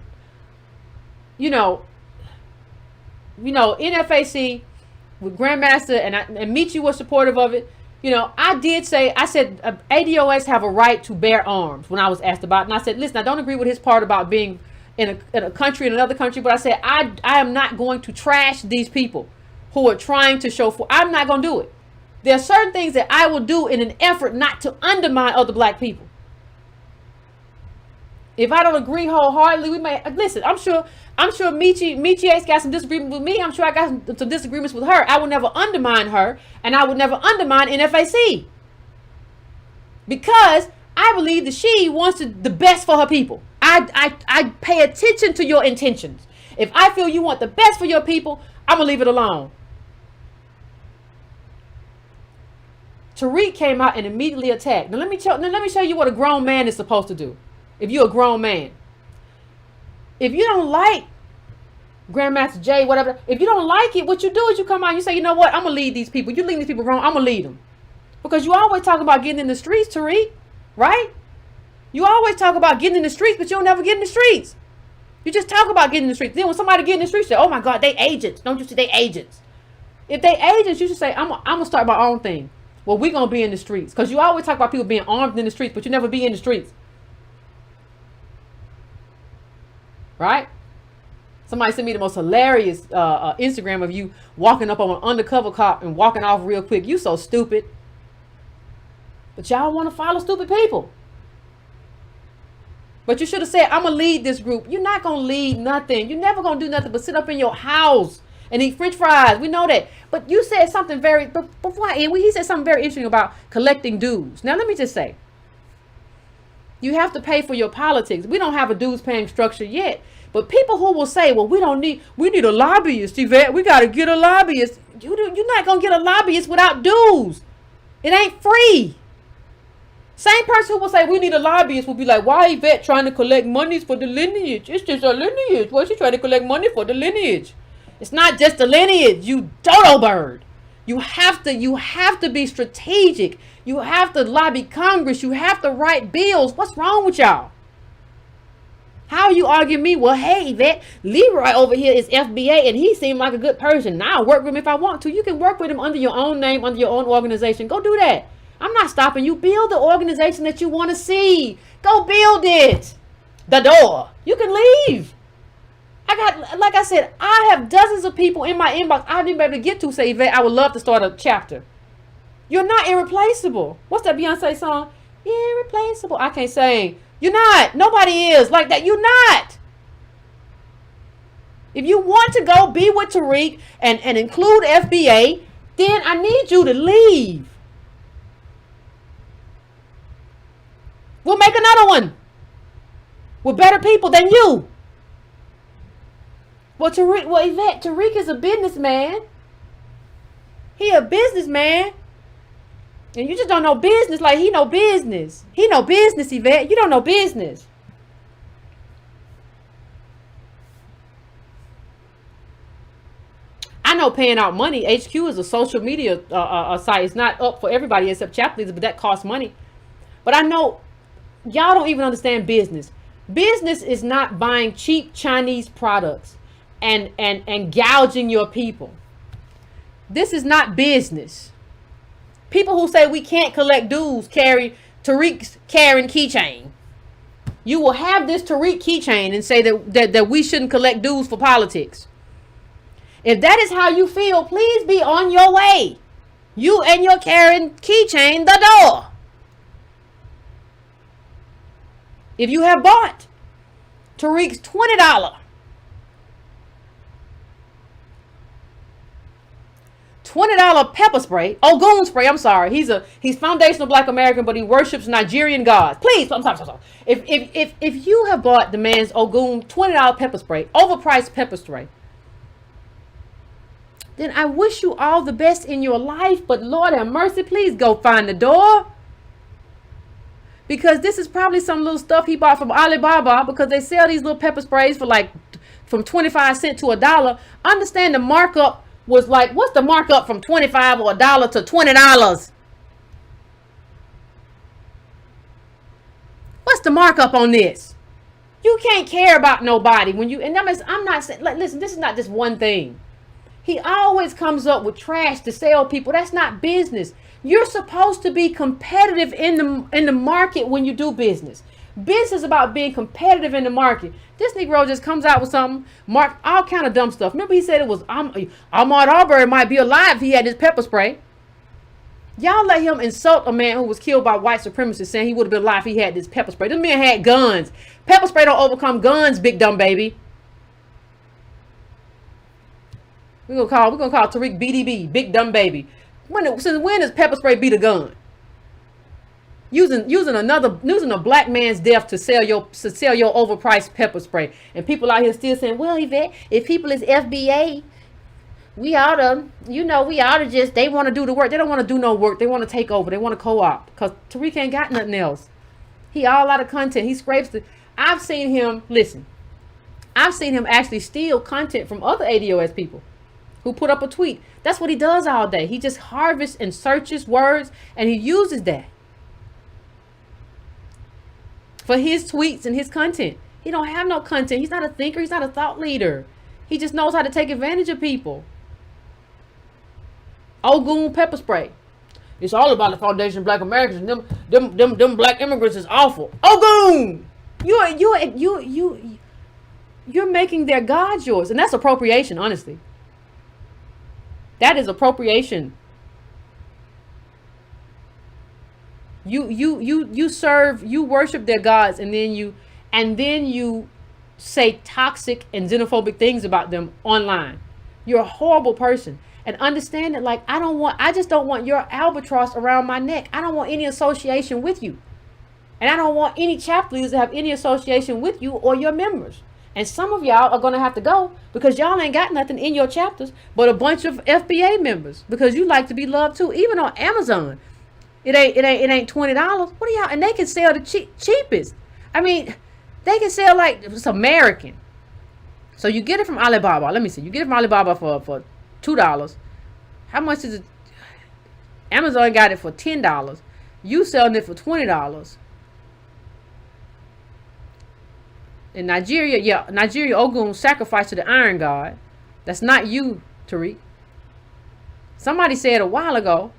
with Grandmaster and Michi was supportive of it. I said ADOS have a right to bear arms when I was asked about it. And I said, listen, I don't agree with his part about being in a country, in another country, but I said, I am not going to trash these people who are trying to show for. I'm not going to do it. There are certain things that I will do in an effort not to undermine other black people. If I don't agree wholeheartedly, we may listen. I'm sure Michi X got some disagreement with me. I'm sure I got some disagreements with her. I will never undermine her, and I would never undermine NFAC, because I believe that she wants the best for her people. I pay attention to your intentions. If I feel you want the best for your people, I'm gonna leave it alone. Tariq came out and immediately attacked. Now let me show you what a grown man is supposed to do. If you're a grown man, if you don't like Grandmaster J, whatever, if you don't like it, what you do is you come out and you say, you know what, I'm gonna lead these people. You lead these people wrong, I'm gonna lead them. Because you always talk about getting in the streets, Tariq, right? You always talk about getting in the streets, but you don't never get in the streets. You just talk about getting in the streets. Then when somebody get in the streets, you say, oh my God, they agents. Don't you say they agents? If they agents, you should say, I'm gonna start my own thing. Well, we're gonna be in the streets. Because you always talk about people being armed in the streets, but you never be in the streets. Right? Somebody sent me the most hilarious Instagram of you walking up on an undercover cop and walking off real quick. You so stupid. But y'all want to follow stupid people. But you should have said, I'm going to lead this group. You're not going to lead nothing. You're never going to do nothing but sit up in your house and eat French fries. We know that. But you said something he said something very interesting about collecting dues. Now, let me just say, You have to pay for your politics. We don't have a dues paying structure yet. But people who will say, well, we need a lobbyist, Yvette. We got to get a lobbyist. You're not going to get a lobbyist without dues. It ain't free. Same person who will say we need a lobbyist will be like, why Yvette trying to collect monies for the lineage? It's just a lineage. Why she trying to collect money for the lineage? It's not just a lineage, you dodo bird. You have to be strategic. You have to lobby Congress. You have to write bills. What's wrong with y'all? How you argue me? Well, hey, Yvette, Leroy over here is FBA and he seemed like a good person. Now I'll work with him if I want to. You can work with him under your own name, under your own organization. Go do that. I'm not stopping you. Build the organization that you want to see. Go build it. The door. You can leave. Like I said, I have dozens of people in my inbox I didn't be able to get to say, Yvette, I would love to start a chapter. You're not irreplaceable. What's that Beyonce song? Irreplaceable. I can't sing. You're not. Nobody is like that. You're not. If you want to go be with Tariq and include FBA, then I need you to leave. We'll make another one with better people than you. Well, Yvette, Tariq is a businessman. He a businessman. And you just don't know business like he know business. He know business, Yvette. You don't know business. I know paying out money. HQ is a social media site. It's not up for everybody except chapter leaders, but that costs money. But I know y'all don't even understand business. Business is not buying cheap Chinese products and gouging your people. This is not business. People who say we can't collect dues carry Tariq's Karen keychain. You will have this Tariq keychain and say that we shouldn't collect dues for politics. If that is how you feel, please be on your way. You and your Karen keychain the door. If you have bought Tariq's $20 pepper spray, Ogun spray, I'm sorry. He's foundational Black American, but he worships Nigerian gods. Please, I'm sorry. If you have bought the man's Ogun $20 pepper spray, overpriced pepper spray, then I wish you all the best in your life, but Lord have mercy, please go find the door. Because this is probably some little stuff he bought from Alibaba, because they sell these little pepper sprays for like from 25 cents to $1. Understand the markup was like, what's the markup from 25 or $1 to $20? What's the markup on this? You can't care about nobody when you, and I'm not saying, like, listen, this is not just one thing. He always comes up with trash to sell people. That's not business. You're supposed to be competitive in the market when you do business. Business is about being competitive in the market. This Negro just comes out with something, mark all kind of dumb stuff. Remember he said it was Ahmaud Arbery might be alive if he had this pepper spray. Y'all let him insult a man who was killed by white supremacists, saying he would have been alive if he had this pepper spray. This man had guns. Pepper spray don't overcome guns, big dumb baby. We're gonna call Tariq BDB, big dumb baby. Since when does pepper spray beat a gun? Using a black man's death to sell your overpriced pepper spray, and people out here still saying, well, Yvette, if people is FBA, we ought to just, they want to do the work. They don't want to do no work. They want to take over. They want to co-op, because Tariq ain't got nothing else. He all out of content. He scrapes I've seen him actually steal content from other ADOS people who put up a tweet. That's what he does all day. He just harvests and searches words, and he uses that for his tweets and his content. He don't have no content. He's not a thinker. He's not a thought leader. He just knows how to take advantage of people. Ogun pepper spray. It's all about the foundation of Black Americans. And them black immigrants is awful. Ogun! You're making their gods yours. And that's appropriation, honestly. That is appropriation. You worship their gods, and then you say toxic and xenophobic things about them online. You're a horrible person. And understand that, like, I just don't want your albatross around my neck. I don't want any association with you. And I don't want any chapter leaders to have any association with you or your members. And some of y'all are going to have to go because y'all ain't got nothing in your chapters but a bunch of FBA members because you like to be loved too. Even on Amazon, it ain't $20. What are y'all? And they can sell the cheapest. I mean, they can sell like it's American. So you get it from Alibaba. Let me see. You get it from Alibaba for $2. How much is it? Amazon got it for $10. You selling it for $20. In Nigeria, Ogun sacrificed to the iron god. That's not you, Tariq. Somebody said a while ago.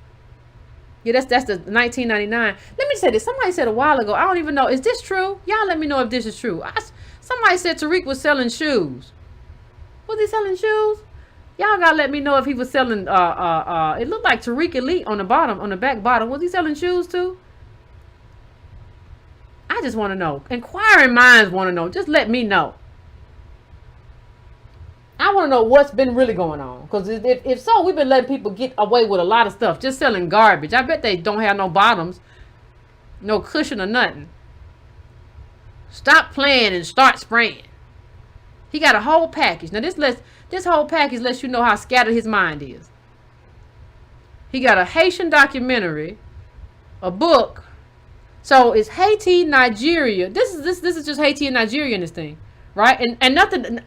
Yeah, that's the 1999. Let me say this. Somebody said a while ago. I don't even know. Is this true? Y'all let me know if this is true. Somebody said Tariq was selling shoes. Was he selling shoes? Y'all gotta let me know if he was selling. It looked like Tariq Elite on the bottom, on the back bottom. Was he selling shoes too? I just want to know. Inquiring minds want to know. Just let me know. I want to know what's been really going on. Because if so, we've been letting people get away with a lot of stuff. Just selling garbage. I bet they don't have no bottoms. No cushion or nothing. Stop playing and start spraying. He got a whole package. Now this whole package lets you know how scattered his mind is. He got a Haitian documentary. A book. So it's Haiti, Nigeria. This is just Haiti and Nigeria in this thing, right? And nothing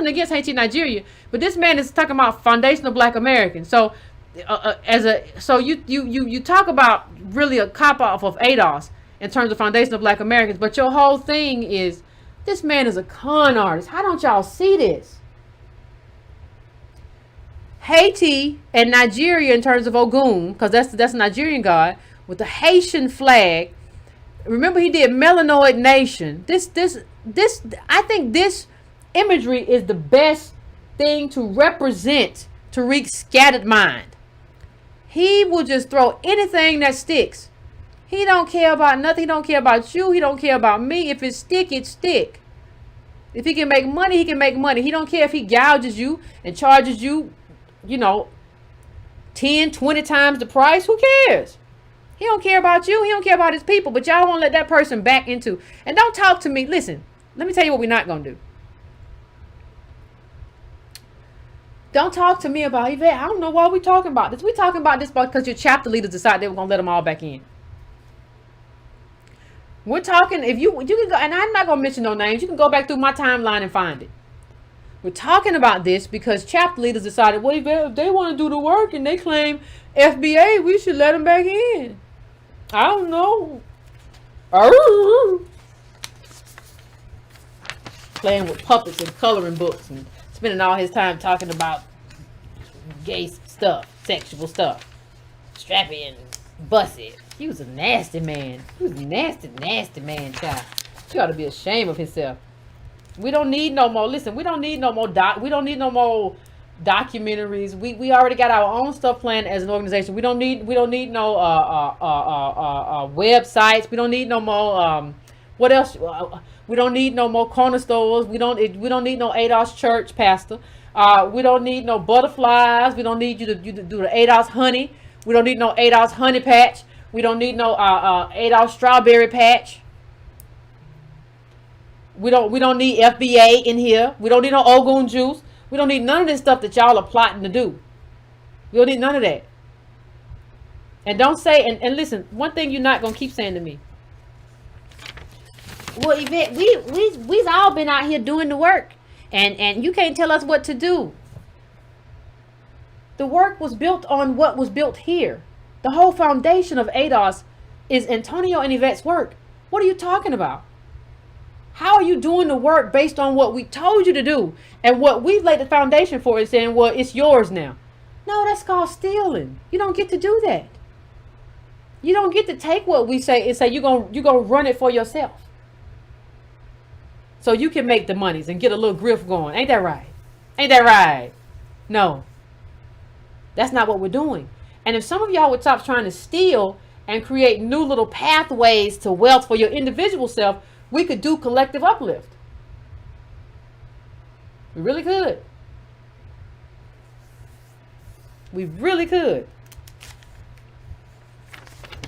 against Haiti and Nigeria, but this man is talking about foundational Black Americans. So you talk about really a cop off of ADOS in terms of foundational Black Americans, but your whole thing is this man is a con artist. How don't y'all see this? Haiti and Nigeria in terms of Ogun, because that's a Nigerian god with the Haitian flag. Remember, he did Melanoid Nation. I think this imagery is the best thing to represent Tariq's scattered mind. He will just throw anything that sticks. He don't care about nothing. He don't care about you. He don't care about me. If it stick, it stick. If he can make money, he can make money. He don't care if he gouges you and charges you, 10, 20 times the price. Who cares? He don't care about you. He don't care about his people. But y'all won't let that person back into. And don't talk to me. Listen, let me tell you what we're not going to do. Don't talk to me about Yvette. I don't know why we're talking about this. We're talking about this because your chapter leaders decided they were going to let them all back in. We're talking, if you can go, and I'm not going to mention no names. You can go back through my timeline and find it. We're talking about this because chapter leaders decided, well, if they want to do the work and they claim FBA, we should let them back in. I don't know. Playing with puppets and coloring books and spending all his time talking about gay stuff, sexual stuff. Strappy and bussy. He was a nasty man. He was a nasty man, child. He ought to be ashamed of himself. We don't need no more. Listen, we don't need no more documentaries. We already got our own stuff planned as an organization. We don't need no websites. We don't need no more what else? We don't need no more corner stores. We don't need no ADOS church pastor. We don't need no butterflies. We don't need you to do the ADOS honey. We don't need no ADOS honey patch. We don't need no ADOS strawberry patch. We don't need FBA in here. We don't need no Ogun juice. We don't need none of this stuff that y'all are plotting to do. We don't need none of that. And don't say, and listen, one thing you're not going to keep saying to me. Well, Yvette, we've all been out here doing the work. And you can't tell us what to do. The work was built on what was built here. The whole foundation of ADOS is Antonio and Yvette's work. What are you talking about? How are you doing the work based on what we told you to do? And what we've laid the foundation for is saying, well, it's yours now. No, that's called stealing. You don't get to do that. You don't get to take what we say and say you're gonna run it for yourself. So you can make the monies and get a little grift going. Ain't that right? Ain't that right? No. That's not what we're doing. And if some of y'all would stop trying to steal and create new little pathways to wealth for your individual self, we could do collective uplift. We really could. We really could.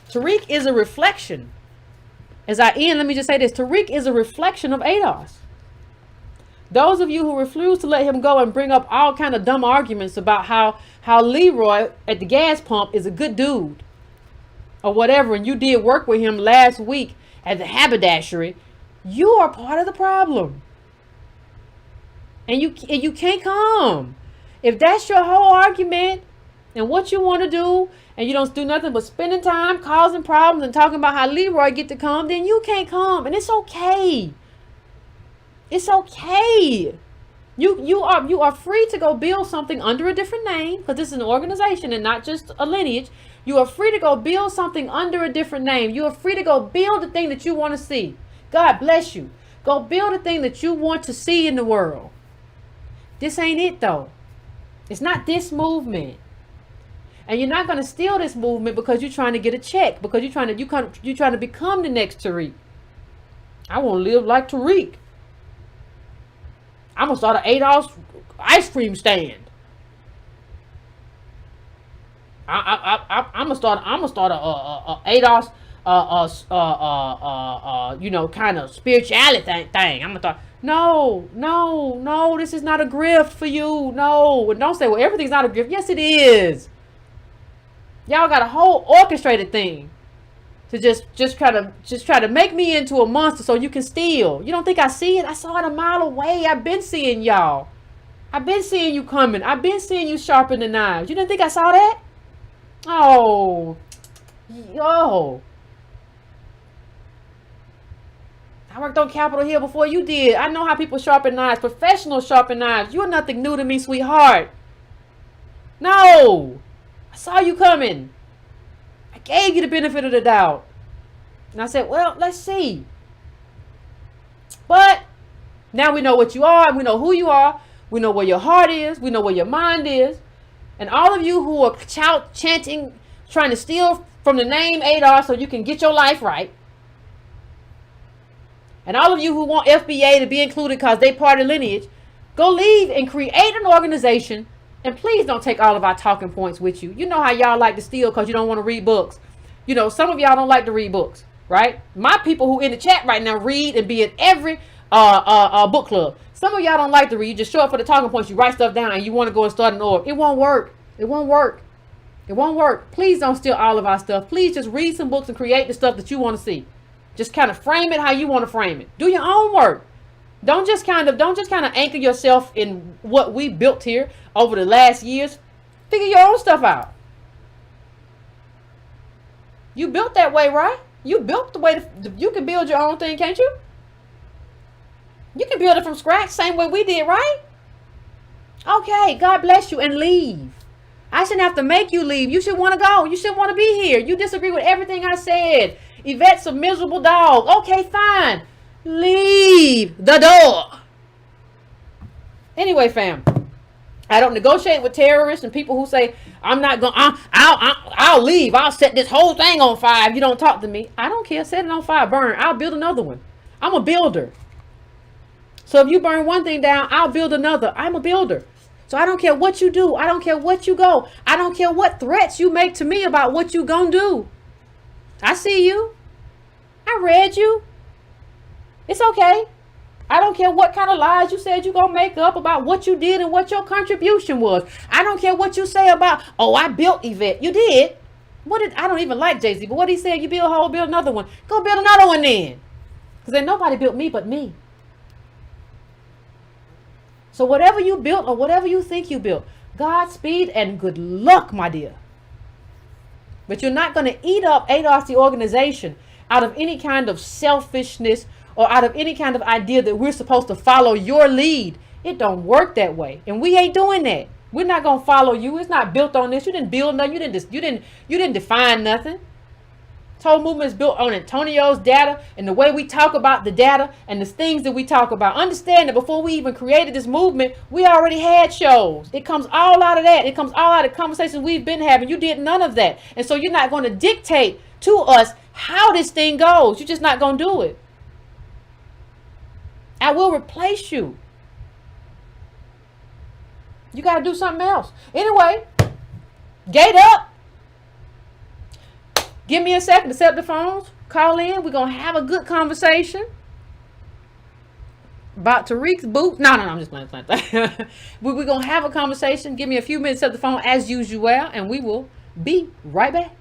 Tariq is a reflection As I end, let me just say this. Tariq is a reflection of ADOS. Those of you who refuse to let him go and bring up all kind of dumb arguments about how Leroy at the gas pump is a good dude or whatever, and you did work with him last week at the haberdashery, you are part of the problem. And you can't come. If that's your whole argument and what you want to do, and you don't do nothing but spending time causing problems and talking about how Leroy get to come, then you can't come. And it's okay. It's okay. You are free to go build something under a different name, because this is an organization and not just a lineage. You are free to go build something under a different name. You are free to go build the thing that you want to see. God bless you. Go build the thing that you want to see in the world. This ain't it though. It's not this movement. And you're not going to steal this movement because you're trying to get a check, because you're trying to become the next Tariq. I want to live like Tariq. I'm gonna start an ADOS ice cream stand. I'm gonna start a ADOS kind of spirituality thing. I'm gonna start. No, this is not a grift for you. No, and don't say, well, everything's not a grift. Yes, it is. Y'all got a whole orchestrated thing to just try to make me into a monster so you can steal. You don't think I see it? I saw it a mile away. I've been seeing y'all. I've been seeing you coming. I've been seeing you sharpen the knives. You didn't think I saw that? Oh, yo. I worked on Capitol Hill before you did. I know how people sharpen knives. Professionals sharpen knives. You're nothing new to me, sweetheart. No. I saw you coming. I gave you the benefit of the doubt. And I said, well, let's see. But now we know what you are, and we know who you are. We know where your heart is. We know where your mind is. And all of you who are chanting, trying to steal from the name ADOS so you can get your life right. And all of you who want FBA to be included because they part of lineage, go leave and create an organization. And please don't take all of our talking points with you. You know how y'all like to steal because you don't want to read books. You know, some of y'all don't like to read books, right? My people who in the chat right now read and be in every book club. Some of y'all don't like to read. You just show up for the talking points. You write stuff down and you want to go and start an org. It won't work. It won't work. It won't work. Please don't steal all of our stuff. Please just read some books and create the stuff that you want to see. Just kind of frame it how you want to frame it. Do your own work. Don't just kind of anchor yourself in what we built here over the last years. Figure your own stuff out. You built that way, right? You built the way you can build your own thing, can't you? You can build it from scratch, same way we did, right? Okay, God bless you, and leave. I shouldn't have to make you leave. You should want to go. You should want to be here. You disagree with everything I said. Yvette's a miserable dog. Okay, fine. Leave the door. Anyway, fam, I don't negotiate with terrorists and people who say I'm not going. I'll leave. I'll set this whole thing on fire if you don't talk to me. I don't care. Set it on fire. Burn. I'll build another one. I'm a builder. So if you burn one thing down, I'll build another. I'm a builder. So I don't care what you do. I don't care what you go. I don't care what threats you make to me about what you gonna do. I see you. I read you. It's okay. I don't care what kind of lies you said you gonna make up about what you did and what your contribution was. I don't care what you say about, oh, I built Yvette. You did. I don't even like Jay-Z, but what he said, you build a hole, build another one. Go build another one then. Because then nobody built me but me. So whatever you built or whatever you think you built, Godspeed and good luck, my dear. But you're not going to eat up ADOS, the organization, out of any kind of selfishness or out of any kind of idea that we're supposed to follow your lead. It don't work that way. And we ain't doing that. We're not going to follow you. It's not built on this. You didn't build nothing. You didn't define nothing. This whole movement is built on Antonio's data and the way we talk about the data and the things that we talk about. Understand that before we even created this movement, we already had shows. It comes all out of that. It comes all out of conversations we've been having. You did none of that. And so you're not going to dictate to us how this thing goes. You're just not going to do it. I will replace you. You got to do something else. Anyway, gate up. Give me a second to set up the phones. Call in. We're going to have a good conversation about Tariq's boot. No, I'm just playing. We're going to have a conversation. Give me a few minutes at the phone as usual, and we will be right back.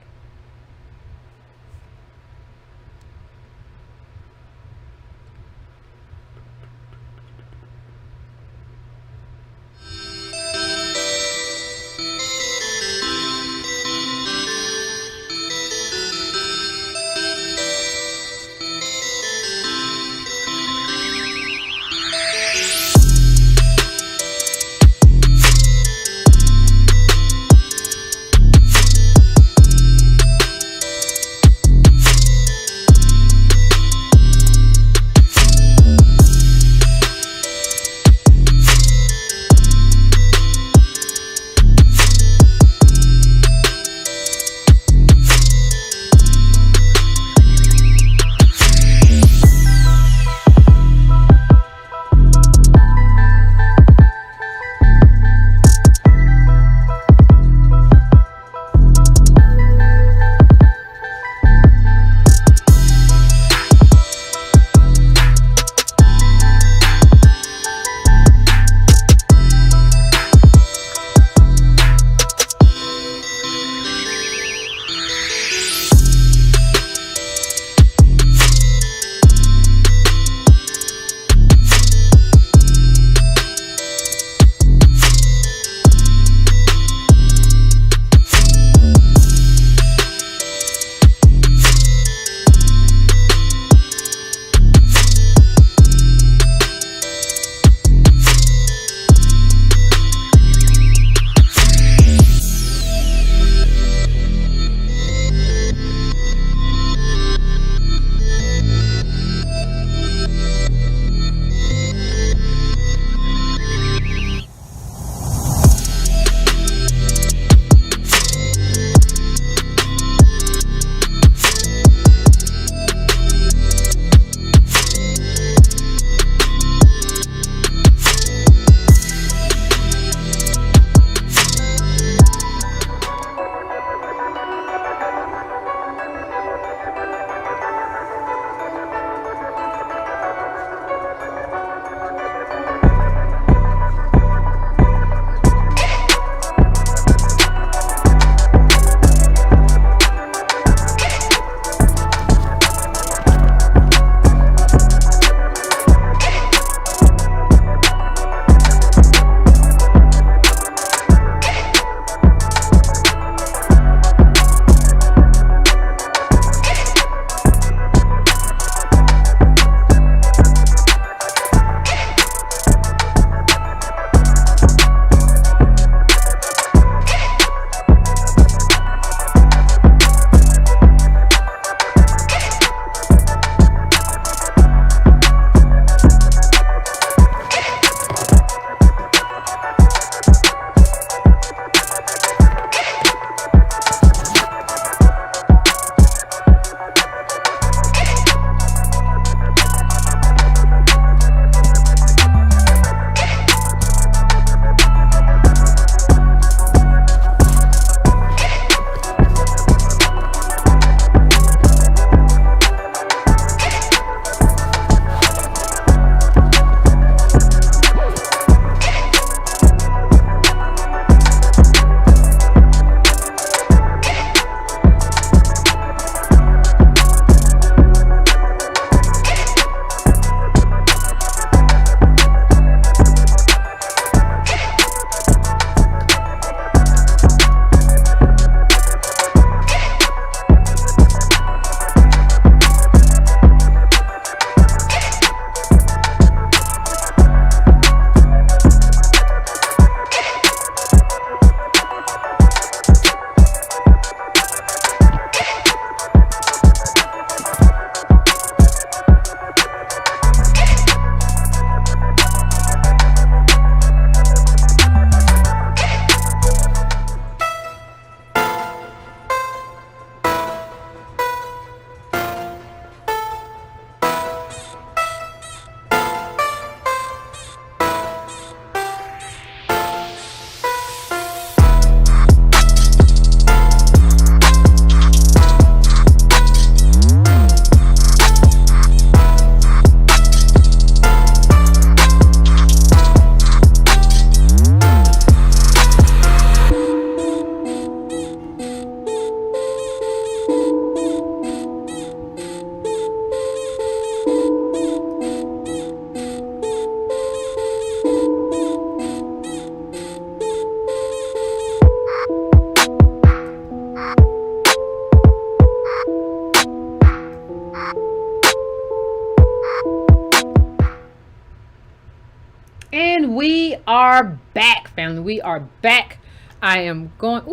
are back, family. We are back. I am going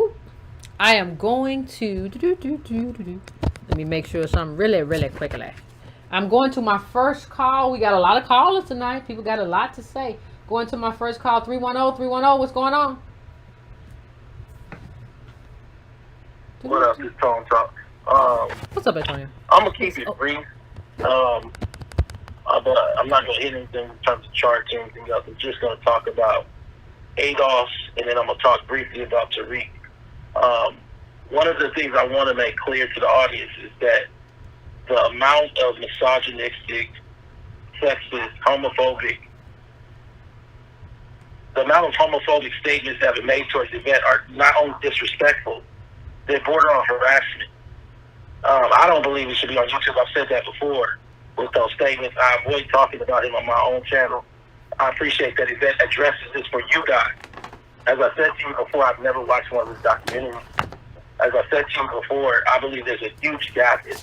to let me make sure something really quickly. I'm going to my first call. We got a lot of callers tonight. People got a lot to say. Going to my first call, 310. What's going on? What up, this Tone Talk? What's up, Antonio? I'm gonna keep it brief. But I'm not gonna hit anything in terms of charts or anything else. I'm just gonna talk about ADOS, and then I'm gonna talk briefly about Tariq. One of the things I want to make clear to the audience is that the amount of misogynistic, sexist, homophobic statements that have been made towards the event are not only disrespectful, they border on harassment. I don't believe it should be on YouTube. I've said that before with those statements. I avoid talking about him on my own channel. I appreciate that event addresses this for you guys. As I said to you before, I've never watched one of his documentaries. As I said to you before, I believe there's a huge gap in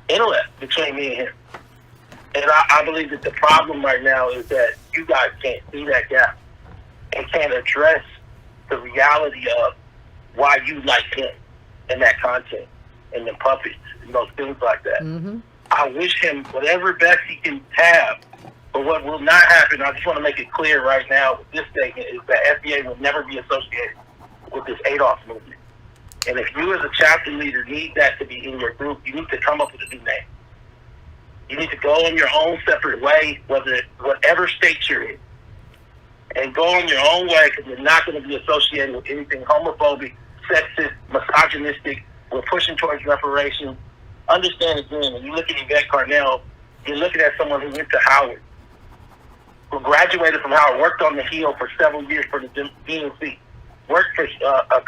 intellect between me and him. And I believe that the problem right now is that you guys can't see that gap and can't address the reality of why you like him and that content and the puppets and those things like that. Mm-hmm. I wish him whatever best he can have, but what will not happen, I just want to make it clear right now with this statement, is that FBA will never be associated with this ADOS movement. And if you as a chapter leader need that to be in your group, you need to come up with a new name. You need to go in your own separate way, whatever state you're in, and go on your own way, because you're not going to be associated with anything homophobic, sexist, misogynistic. We're pushing towards reparations. Understand again, when you look at Yvette Carnell, you're looking at someone who went to Howard, who graduated from Howard, worked on the Hill for several years for the DNC, worked for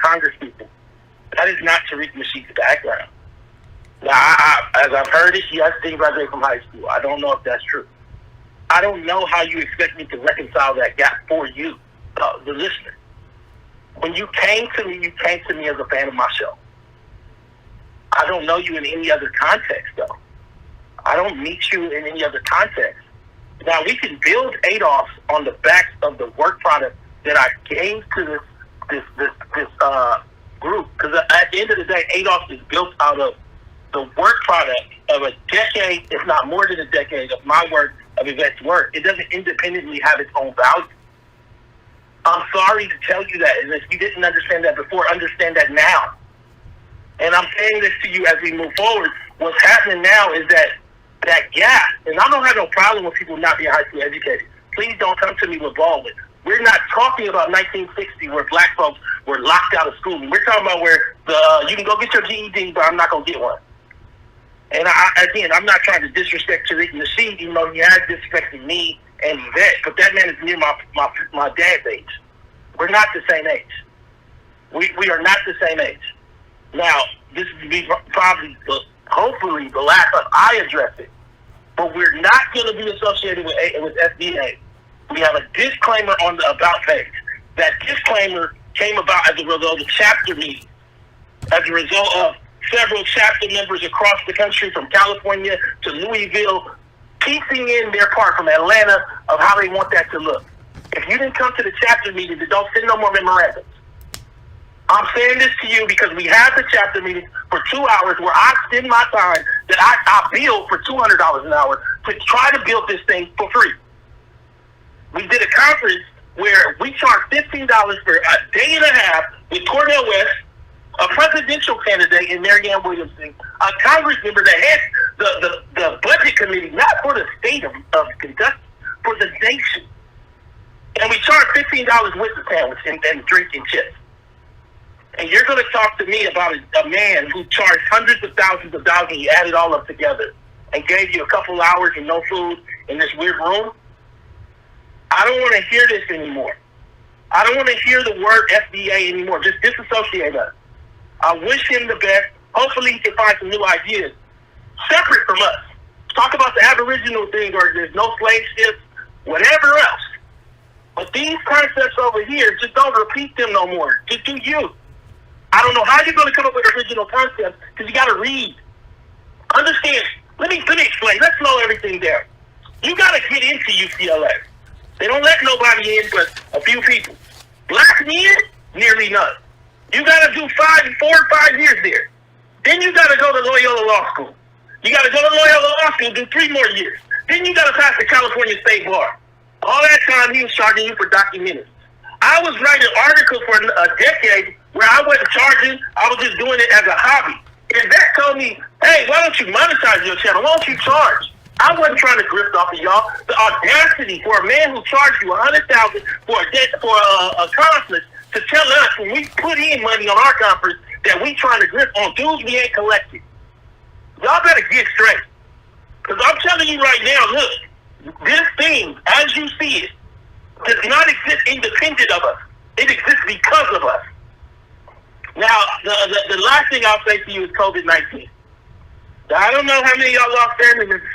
Congress people. That is not Tariq Nasheed's background. Now, as I've heard it, he has been graduated from high school. I don't know if that's true. I don't know how you expect me to reconcile that gap for you, the listener. When you came to me as a fan of my show. I don't know you in any other context, though. I don't meet you in any other context. Now, we can build ADOS on the backs of the work product that I gave to this group, because at the end of the day, ADOS is built out of the work product of a decade, if not more than a decade, of my work, of Yvette's work. It doesn't independently have its own value. I'm sorry to tell you that, and if you didn't understand that before, understand that now. And I'm saying this to you as we move forward. What's happening now is that gap, and I don't have no problem with people not being high school educated. Please don't come to me with Baldwin. We're not talking about 1960 where black folks were locked out of school. We're talking about where you can go get your GED, but I'm not going to get one. And I'm not trying to disrespect Tariq Nasheed, even though he has disrespected me and Yvette, but that man is near my dad's age. We're not the same age. We are not the same age. Now, this is probably, hopefully, the last time I address it. But we're not going to be associated with FBA. We have a disclaimer on the About page. That disclaimer came about as a result of chapter meetings, as a result of several chapter members across the country, from California to Louisville, piecing in their part from Atlanta of how they want that to look. If you didn't come to the chapter meeting, then don't send no more memorandums. I'm saying this to you because we had the chapter meeting for 2 hours where I spend my time that I bill for $200 an hour to try to build this thing for free. We did a conference where we charged $15 for a day and a half with Cornel West, a presidential candidate in Marianne Williamson, a Congress member that heads the budget committee, not for the state of Kentucky, for the nation. And we charged $15 with the sandwich and drink and chips. And you're going to talk to me about a man who charged hundreds of thousands of dollars and he added all up together and gave you a couple hours and no food in this weird room? I don't want to hear this anymore. I don't want to hear the word FBA anymore. Just disassociate us. I wish him the best. Hopefully he can find some new ideas separate from us. Talk about the Aboriginal thing, or there's no slave ships, whatever else. But these concepts over here, just don't repeat them no more. Just do you. I don't know how you're going to come up with original concepts, because you got to read. Understand. Let me explain. Let's slow everything down. You got to get into UCLA. They don't let nobody in but a few people. Black men, nearly none. You got to do 4 or 5 years there. Then you got to go to Loyola Law School. You got to go to Loyola Law School, do 3 more years. Then you got to pass the California State Bar. All that time, he was charging you for documentaries. I was writing articles for a decade where I wasn't charging. I was just doing it as a hobby. And that told me, hey, why don't you monetize your channel? Why don't you charge? I wasn't trying to grift off of y'all. The audacity for a man who charged you $100,000 for a conference to tell us when we put in money on our conference that we trying to grift on dudes we ain't collected. Y'all better get straight. Because I'm telling you right now, look, this thing, as you see it, does not exist independent of us. It exists because of us. Now, the last thing I'll say to you is COVID-19. I don't know how many of y'all lost family members.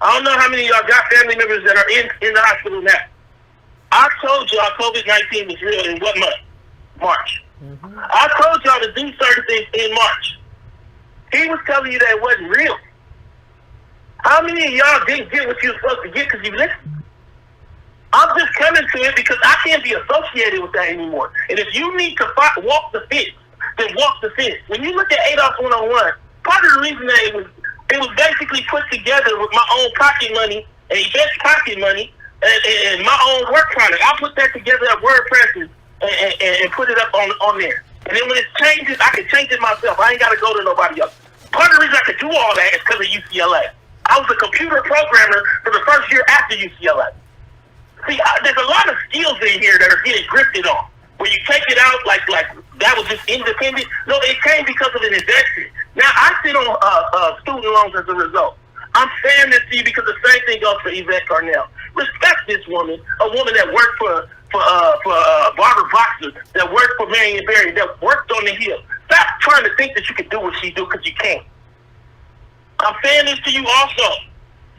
I don't know how many of y'all got family members that are in the hospital now. I told y'all COVID-19 was real in what month? March. Mm-hmm. I told y'all to do certain things in March. He was telling you that it wasn't real. How many of y'all didn't get what you were supposed to get because you listened? I'm just coming to it because I can't be associated with that anymore. And if you need to walk the fence, then walk the fence. When you look at ADOS 101, part of the reason that it was basically put together with my own pocket money and Yvette's pocket money and my own work product. I put that together at WordPress and put it up on there. And then when it changes, I can change it myself. I ain't got to go to nobody else. Part of the reason I could do all that is because of UCLA. I was a computer programmer for the first year after UCLA. See, there's a lot of skills in here that are getting grifted on. Where you take it out like that was just independent. No, it came because of an investment. Now, I sit on student loans as a result. I'm saying this to you because the same thing goes for Yvette Carnell. Respect this woman, a woman that worked for Barbara Boxer, that worked for Marion Barry, that worked on the Hill. Stop trying to think that you can do what she do because you can't. I'm saying this to you also.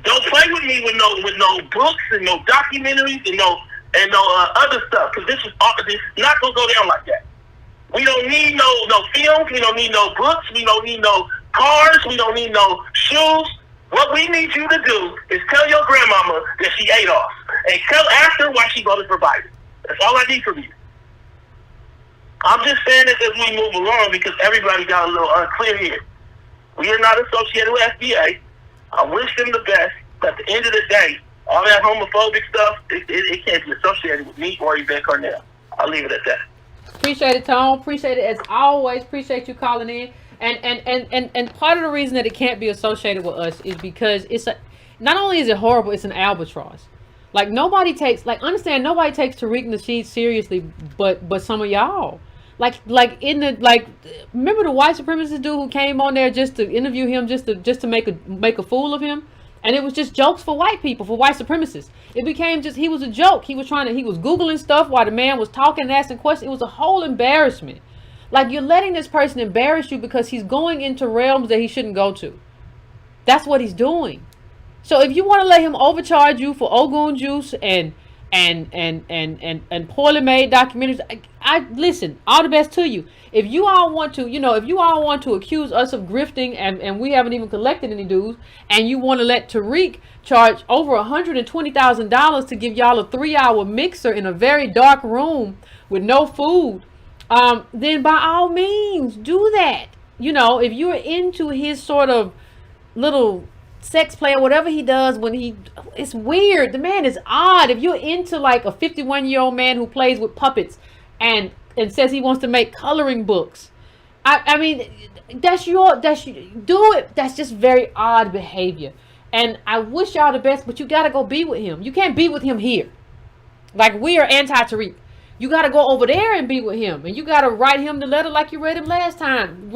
Don't play with me with no books and no documentaries and no other stuff because this is not gonna go down like that. We don't need no films. We don't need no books. We don't need no cars. We don't need no shoes. What we need you to do is tell your grandmama that she ate off and ask her why she voted for Biden. That's all I need from you. I'm just saying this as we move along because everybody got a little unclear here. We are not associated with FBA. I wish them the best. But at the end of the day, all that homophobic stuff, it can't be associated with me or Yvette Carnell. I'll leave it at that. Appreciate it, Tone. Appreciate it as always. Appreciate you calling in. And part of the reason that it can't be associated with us is because not only is it horrible, it's an albatross. Like nobody takes Tariq Nasheed seriously, but some of y'all. Remember the white supremacist dude who came on there just to interview him, just to make a fool of him, and it was just jokes for white people, for white supremacists. It became he was a joke. He was Googling stuff while the man was talking and asking questions. It was a whole embarrassment. Like you're letting this person embarrass you because he's going into realms that he shouldn't go to. That's what he's doing. So if you want to let him overcharge you for Ogun juice and poorly made documentaries, I listen, all the best to you. If you all want to accuse us of grifting and we haven't even collected any dues, and you want to let Tariq charge over $120,000 to give y'all a 3-hour mixer in a very dark room with no food, then by all means do that. If you're into his sort of little sex play or whatever he does it's weird. The man is odd. If you're into like a 51-year-old man who plays with puppets and says he wants to make coloring books, I mean, do it. That's just very odd behavior. And I wish y'all the best, but you got to go be with him. You can't be with him here. Like we are anti-Tariq. You got to go over there and be with him. And you got to write him the letter like you read him last time.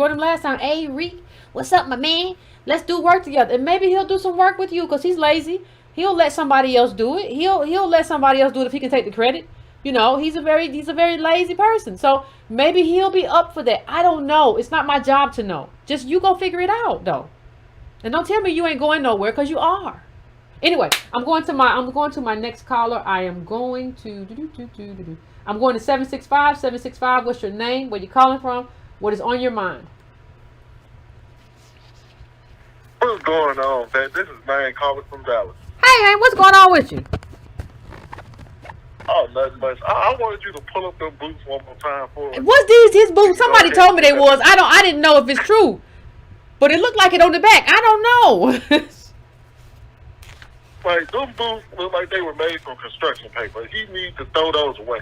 Hey, Reek, what's up, my man? Let's do work together. And maybe he'll do some work with you because he's lazy. He'll let somebody else do it. He'll let somebody else do it if he can take the credit. He's a very lazy person. So maybe he'll be up for that. I don't know. It's not my job to know. Just you go figure it out, though. And don't tell me you ain't going nowhere because you are. Anyway, I'm going to my next caller. I'm going to 765. 765. What's your name? Where you calling from? What is on your mind? What's going on, man? This is Man calling from Dallas. Hey, what's going on with you? Oh, nothing much. I wanted you to pull up them boots one more time for us. What's these his boots? Somebody told me they was. I didn't know if it's true, but it looked like it on the back. I don't know. Like, them boots look like they were made from construction paper. He needs to throw those away.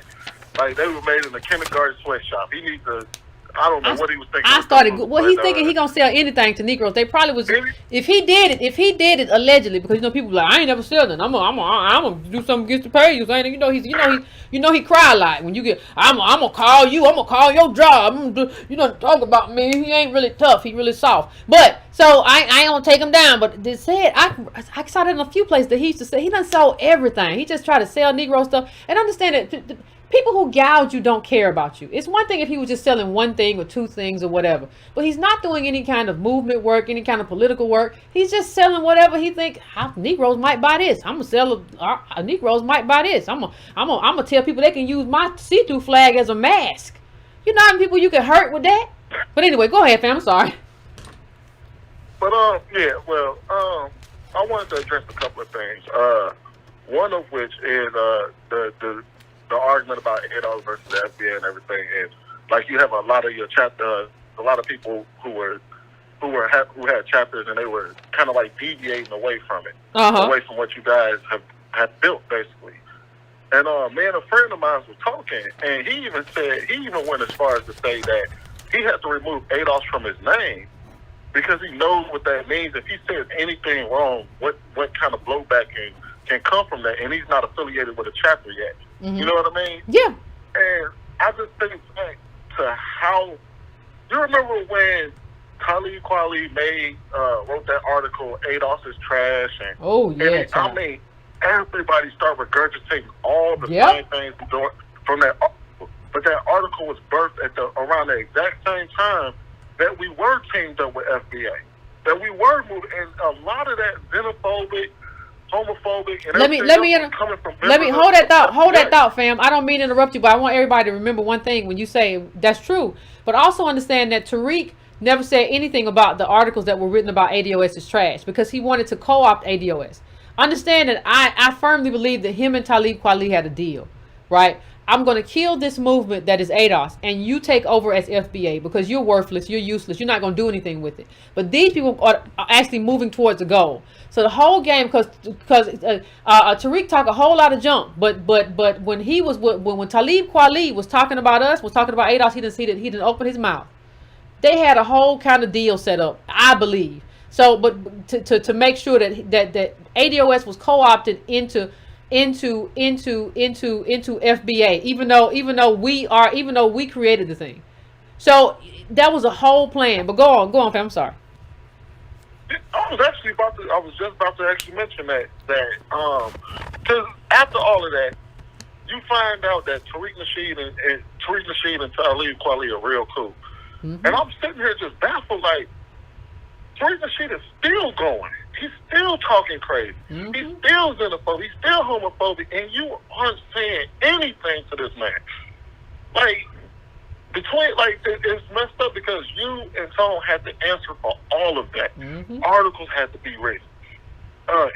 Like, they were made in a kindergarten sweatshop. He needs to. I don't know what he was thinking. I started. Well, he's thinking he gonna sell anything to Negroes. They probably was. If he did it allegedly, because people like, I ain't never sell nothing. I'm gonna do something against the pay you. Saying, he cry a lot when you get. I'm gonna call you. I'm gonna call your job. Talk about me. He ain't really tough. He really soft. But so I ain't gonna take him down. But this said, I saw that in a few places that he used to say he done sold everything. He just tried to sell Negro stuff. And understand that. People who gouge you don't care about you. It's one thing if he was just selling one thing or two things or whatever. But he's not doing any kind of movement work, any kind of political work. He's just selling whatever he think. Negroes might buy this. I'm gonna sell Negroes might buy this. I'm gonna tell people they can use my see-through flag as a mask. You know how many people you can hurt with that? But anyway, go ahead, fam. I'm sorry. But I wanted to address a couple of things. One of which is the argument about ADOS versus the FBA and everything, and like you have a lot of your chapter, a lot of people who had chapters, and they were kind of like deviating away from it, away from what you guys have built basically. And me and a friend of mine was talking, and he even went as far as to say that he had to remove ADOS from his name because he knows what that means. If he says anything wrong, what kind of blowback can come from that, and he's not affiliated with a chapter yet. Mm-hmm. You know what I mean? Yeah. And I just think back to how you remember when Talib Kweli wrote that article, ADOS is trash, and I mean, everybody started regurgitating all the same things from that article. But that article was birthed around the exact same time that we were teamed up with FBA, that we were moving, and a lot of that xenophobic, homophobic, and let me hold that thought, fam. I don't mean to interrupt you, but I want everybody to remember one thing when you say that's true. But also understand that Tariq never said anything about the articles that were written about ADOS is trash because he wanted to co-opt ADOS. Understand that I firmly believe that him and Talib Kweli had a deal, right? I'm going to kill this movement that is ADOS, and you take over as FBA because you're worthless, you're useless, you're not going to do anything with it. But these people are actually moving towards a goal. So the whole game, because Tariq talked a whole lot of junk, but when Talib Kweli was talking about us, was talking about ADOS, he didn't open his mouth. They had a whole kind of deal set up, I believe. So, but to make sure that ADOS was co-opted into FBA, even though we created the thing. So that was a whole plan. But go on, fam. I'm sorry. I was just about to actually mention that because after all of that, you find out that Tariq Nasheed and Talib Kweli are real cool, and I'm sitting here just baffled, like Tariq Nasheed is still going. He's still talking crazy. Mm-hmm. He's still xenophobic. He's still homophobic, and you aren't saying anything to this man. It's messed up because you and Tone had to answer for all of that. Mm-hmm. Articles had to be written.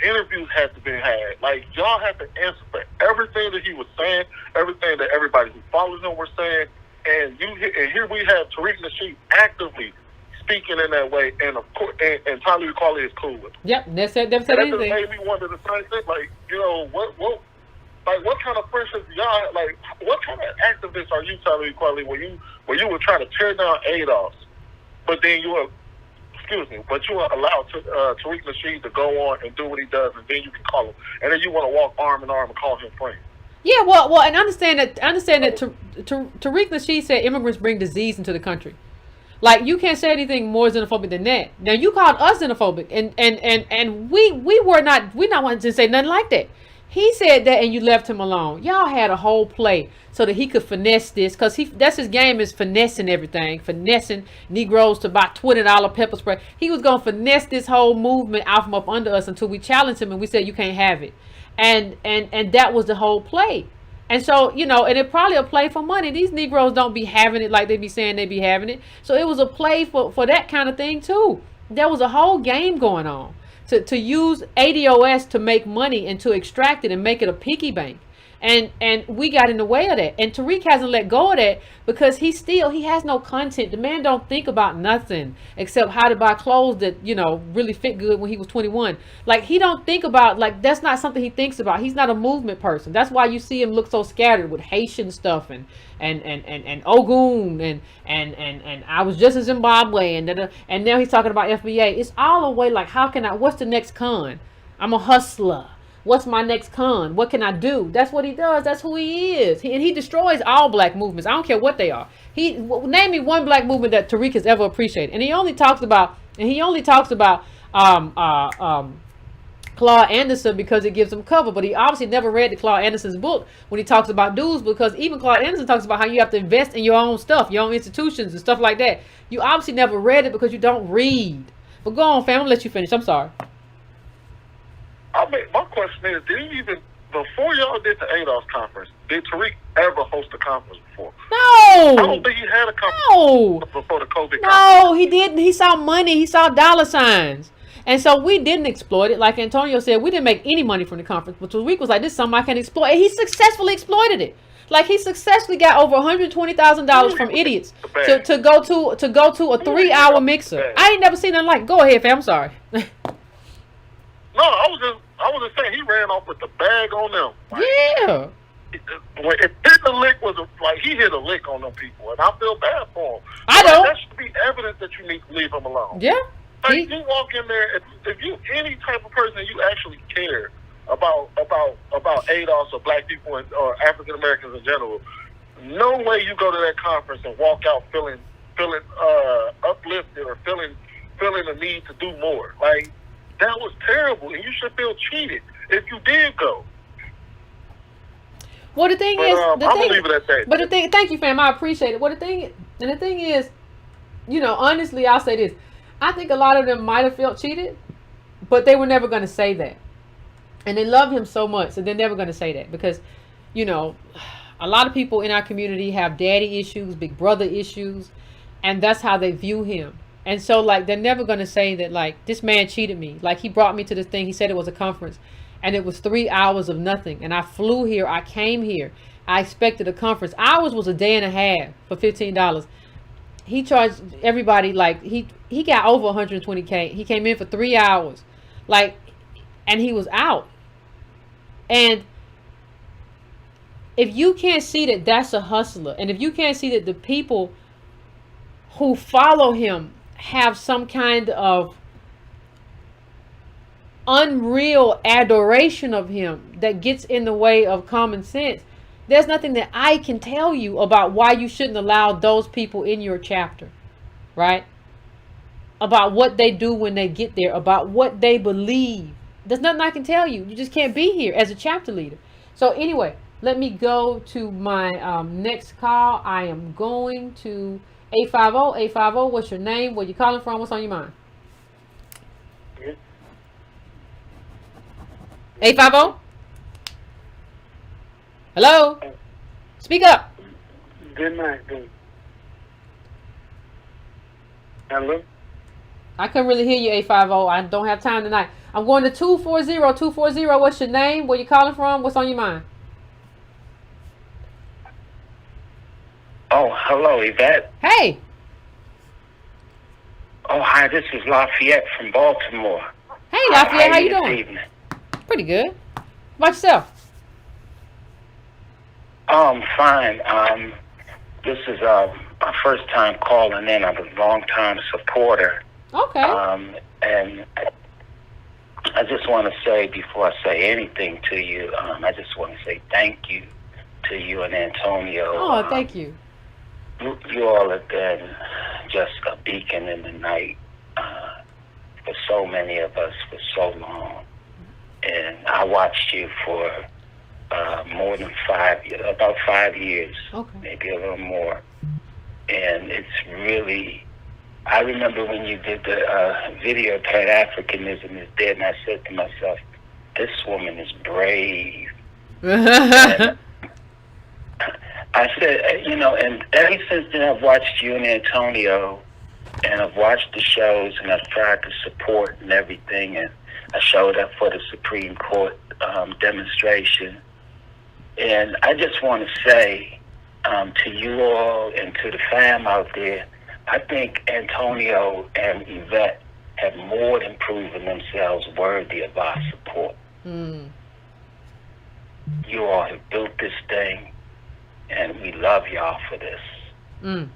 Interviews had to be had. Like, y'all had to answer for everything that he was saying, everything that everybody who follows him were saying, and here we have Tariq Nasheed actively speaking in that way, and of course, and Talib Kweli is cool with him. Yep, that's it. That just made me wonder the same thing. Like, what kind of friendships y'all, like, what kind of activists are you, Talib Kweli, where you were trying to tear down ADOS, but then you were allowed Tariq Nasheed to go on and do what he does, and then you can call him, and then you want to walk arm in arm and call him friend. Yeah, well, and understand that Tariq Nasheed said immigrants bring disease into the country. Like, you can't say anything more xenophobic than that. Now, you called us xenophobic, and we're not wanting to say nothing like that. He said that, and you left him alone. Y'all had a whole play so that he could finesse this, because that's his game, is finessing everything, finessing Negroes to buy $20 pepper spray. He was gonna finesse this whole movement out from up under us until we challenged him and we said you can't have it, and that was the whole play. And so, and it probably a play for money. These Negroes don't be having it like they be saying they be having it. So it was a play for that kind of thing too. There was a whole game going on to use ADOS to make money and to extract it and make it a piggy bank. And we got in the way of that. And Tariq hasn't let go of that because he has no content. The man don't think about nothing except how to buy clothes that, really fit good when he was 21. Like, he don't think about, like, that's not something he thinks about. He's not a movement person. That's why you see him look so scattered with Haitian stuff and Ogun and I was just in Zimbabwe and now he's talking about FBA. It's all a way like, what's the next con? I'm a hustler. What's my next con? What can I do? That's what he does. That's who he is. And he destroys all black movements. I don't care what they are. Name me one black movement that Tariq has ever appreciated. And he only talks about Claude Anderson because it gives him cover. But he obviously never read the Claude Anderson's book when he talks about dues, because even Claude Anderson talks about how you have to invest in your own stuff, your own institutions and stuff like that. You obviously never read it because you don't read. But go on, fam. I'm gonna let you finish. I'm sorry. I mean, my question is, before y'all did the ADOS conference, did Tariq ever host a conference before? No. I don't think he had a conference before the COVID conference. No, he didn't. He saw money. He saw dollar signs. And so we didn't exploit it. Like Antonio said, we didn't make any money from the conference. But Tariq was like, this is something I can exploit. And he successfully exploited it. Like, he successfully got over $120,000 from idiots to go to a 3-hour mixer. I ain't never seen nothing like. Go ahead, fam. I'm sorry. No, I was just saying he ran off with the bag on them. Like, yeah. If hit the lick was he hit a lick on them people, and I feel bad for him. I don't. That should be evidence that you need to leave him alone. Yeah. Like, you walk in there, if you any type of person you actually care about ADOS or black people or African Americans in general, no way you go to that conference and walk out feeling uplifted or feeling the need to do more. Like, that was terrible, and you should feel cheated if you did go. Well, the thing is, I'm gonna leave it at that. But thank you, fam. I appreciate it. Well, the thing is, honestly, I'll say this. I think a lot of them might have felt cheated, but they were never going to say that. And they love him so much, so they're never going to say that because, a lot of people in our community have daddy issues, big brother issues, and that's how they view him. And so, like, they're never going to say that, like, this man cheated me. Like, he brought me to this thing. He said it was a conference, and it was 3 hours of nothing. And I flew here. I came here. I expected a conference. Ours was a day and a half for $15. He charged everybody, like, he got over 120K. He came in for 3 hours, like, and he was out. And if you can't see that that's a hustler, and if you can't see that the people who follow him have some kind of unreal adoration of him that gets in the way of common sense, there's nothing that I can tell you about why you shouldn't allow those people in your chapter, right? About what they do when they get there, about what they believe. There's nothing I can tell you. You just can't be here as a chapter leader. So anyway, let me go to my next call. I am going to 850. What's your name? Where you calling from? What's on your mind? 850. Hello. Speak up. Good night, dude. Hello. I couldn't really hear you, 850. I don't have time tonight. I'm going to 240. 240. What's your name? Where you calling from? What's on your mind? Oh, hello, Yvette. Hey. Oh, hi, this is Lafayette from Baltimore. Hey, Lafayette, how you this doing? Evening? Pretty good. About yourself? Oh, I'm fine. This is my first time calling in. I'm a long-time supporter. Okay. And I just want to say, before I say anything to you, I just want to say thank you to you and Antonio. Oh, thank you. You all have been just a beacon in the night for so many of us for so long. And I watched you for more than 5 years, about 5 years, okay, maybe a little more. And it's really, I remember when you did the video, Pan-Africanism is Dead, and I said to myself, this woman is brave. And I said, and ever since then I've watched you and Antonio, and I've watched the shows, and I've tried to support and everything, and I showed up for the Supreme Court demonstration. And I just want to say to you all and to the fam out there, I think Antonio and Yvette have more than proven themselves worthy of our support. You all have built this thing, and we love y'all for this. And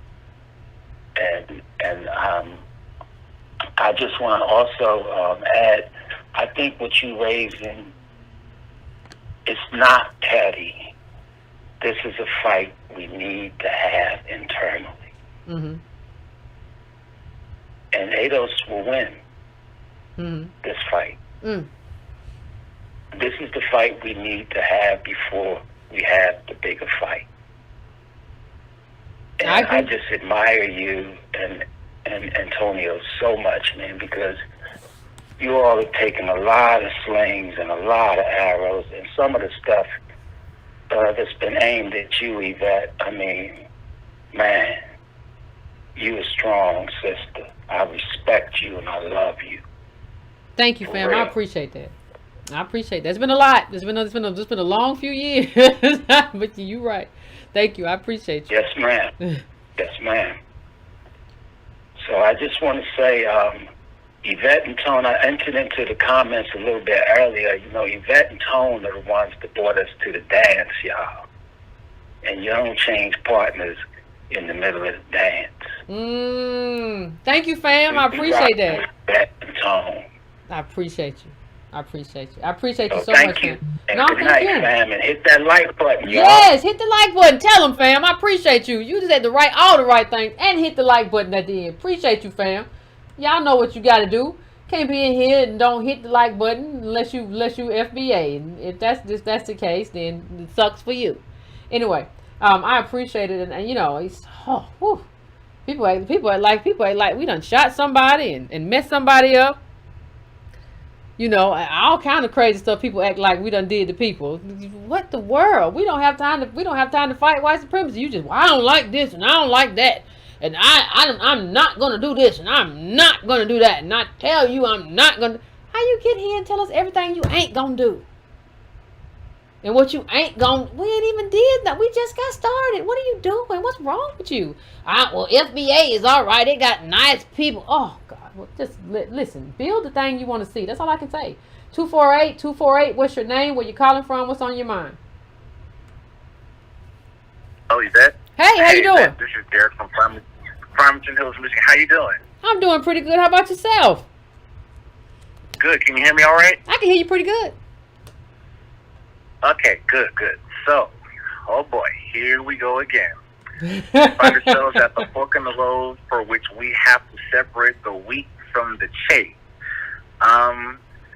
I just want to also add, I think what you raising is not petty. This is a fight we need to have internally. And ADOS will win this fight. This is the fight we need to have before we have the bigger fight. And I just admire you and Antonio so much, man, because you all have taken a lot of slings and a lot of arrows, and some of the stuff that's been aimed at you, Yvette. I mean, man, you a strong sister. I respect you and I love you. Thank you, fam. I appreciate that. I appreciate that. It's been a lot. It's been a long few years. But you're right. Thank you. I appreciate you. Yes, ma'am. Yes, ma'am. So I just want to say, Yvette and Tone, I entered into the comments a little bit earlier. You know, Yvette and Tone are the ones that brought us to the dance, y'all. And you don't change partners in the middle of the dance. Thank you, fam. I appreciate that. Yvette and Tone. I appreciate you. I appreciate you. I appreciate you so thank much, you. fam. And No, good thank night, you. fam. And hit that like button, y'all. Yes, hit the like button. Tell them, fam. I appreciate you. You just had to write all the right things and hit the like button at the end. Appreciate you, fam. Y'all know what you got to do. Can't be in here and don't hit the like button unless you FBA. And if that's the case, then it sucks for you. Anyway, I appreciate it, and you know, it's people are like we done shot somebody and messed somebody up. You know, all kind of crazy stuff. People act like we done did to people. What the world? We don't have time to fight white supremacy. You just, well, I don't like this and I don't like that, and I'm not gonna do this and I'm not gonna do that, and I tell you I'm not gonna. How you get here and tell us everything you ain't gonna do? And what you ain't gonna, we ain't even did that. We just got started. What are you doing? What's wrong with you? Well, FBA is all right. They got nice people. Oh, God. Well, just listen. Build the thing you want to see. That's all I can say. 248. What's your name? Where you calling from? What's on your mind? Oh, Yvette? Hey, how you doing? Yvette, this is Derek from Farmington Hills, Michigan. How you doing? I'm doing pretty good. How about yourself? Good. Can you hear me all right? I can hear you pretty good. Okay, good. So, oh boy, here we go again. Find ourselves at the fork in the road for which we have to separate the wheat from the chaff.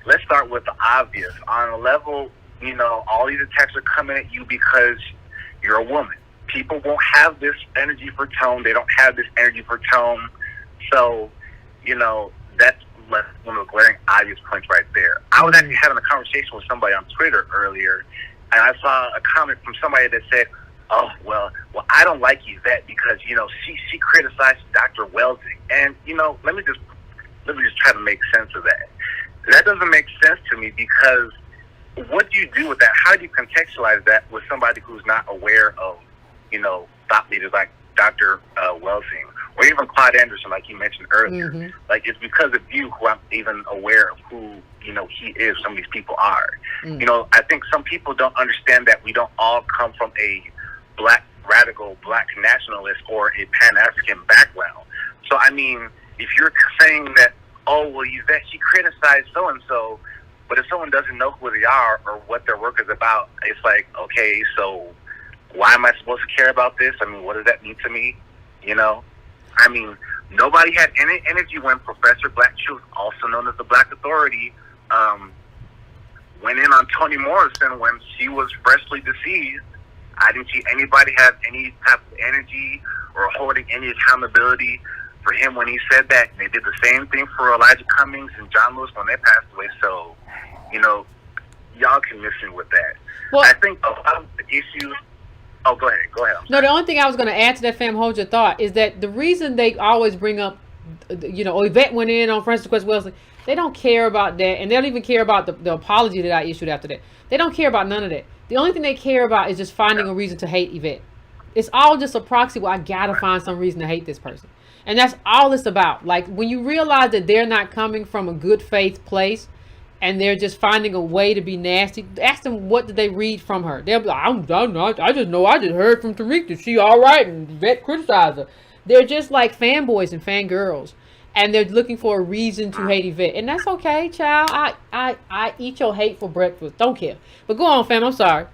Let's start with the obvious. On a level, you know, all these attacks are coming at you because you're a woman. People won't have this energy for Tone. They don't have this energy for Tone. So, you know, that's one of the glaring obvious points right there. I was actually having a conversation with somebody on Twitter earlier, and I saw a comment from somebody that said, "Oh, well, I don't like Yvette because, you know, she criticized Dr. Welsing." And, you know, let me just try to make sense of that. That doesn't make sense to me, because what do you do with that? How do you contextualize that with somebody who's not aware of, you know, thought leaders like Dr. Welsing, or even Claude Anderson, like you mentioned earlier? Like, it's because of you who I'm even aware of who, you know, he is, some of these people are. You know, I think some people don't understand that we don't all come from a radical black nationalist or a Pan-African background. So, I mean, if you're saying that, oh, well, Yvette, she criticized so-and-so, but if someone doesn't know who they are or what their work is about, it's like, okay, so why am I supposed to care about this? I mean, what does that mean to me? You know? I mean, nobody had any energy when Professor Black Truth, also known as the Black Authority, went in on Toni Morrison when she was freshly deceased. I didn't see anybody have any type of energy or holding any accountability for him when he said that. And they did the same thing for Elijah Cummings and John Lewis when they passed away. So, you know, y'all can listen with that. Well, I think a lot of the issues... Oh, go ahead. No, the only thing I was going to add to that, fam, hold your thought, is that the reason they always bring up, you know, Yvette went in on Francis Quest Wilson, they don't care about that, and they don't even care about the apology that I issued after that. They don't care about none of that. The only thing they care about is just finding a reason to hate Yvette. It's all just a proxy. Well, I gotta find some reason to hate this person, and that's all it's about. Like when you realize that they're not coming from a good faith place, and they're just finding a way to be nasty. Ask them what did they read from her. They'll be like, I just know I just heard from Tariq that she all right and Yvette criticized her. They're just like fanboys and fangirls, and they're looking for a reason to hate Yvette, and that's okay, child. I eat your hate for breakfast. Don't care. But go on, fam. I'm sorry.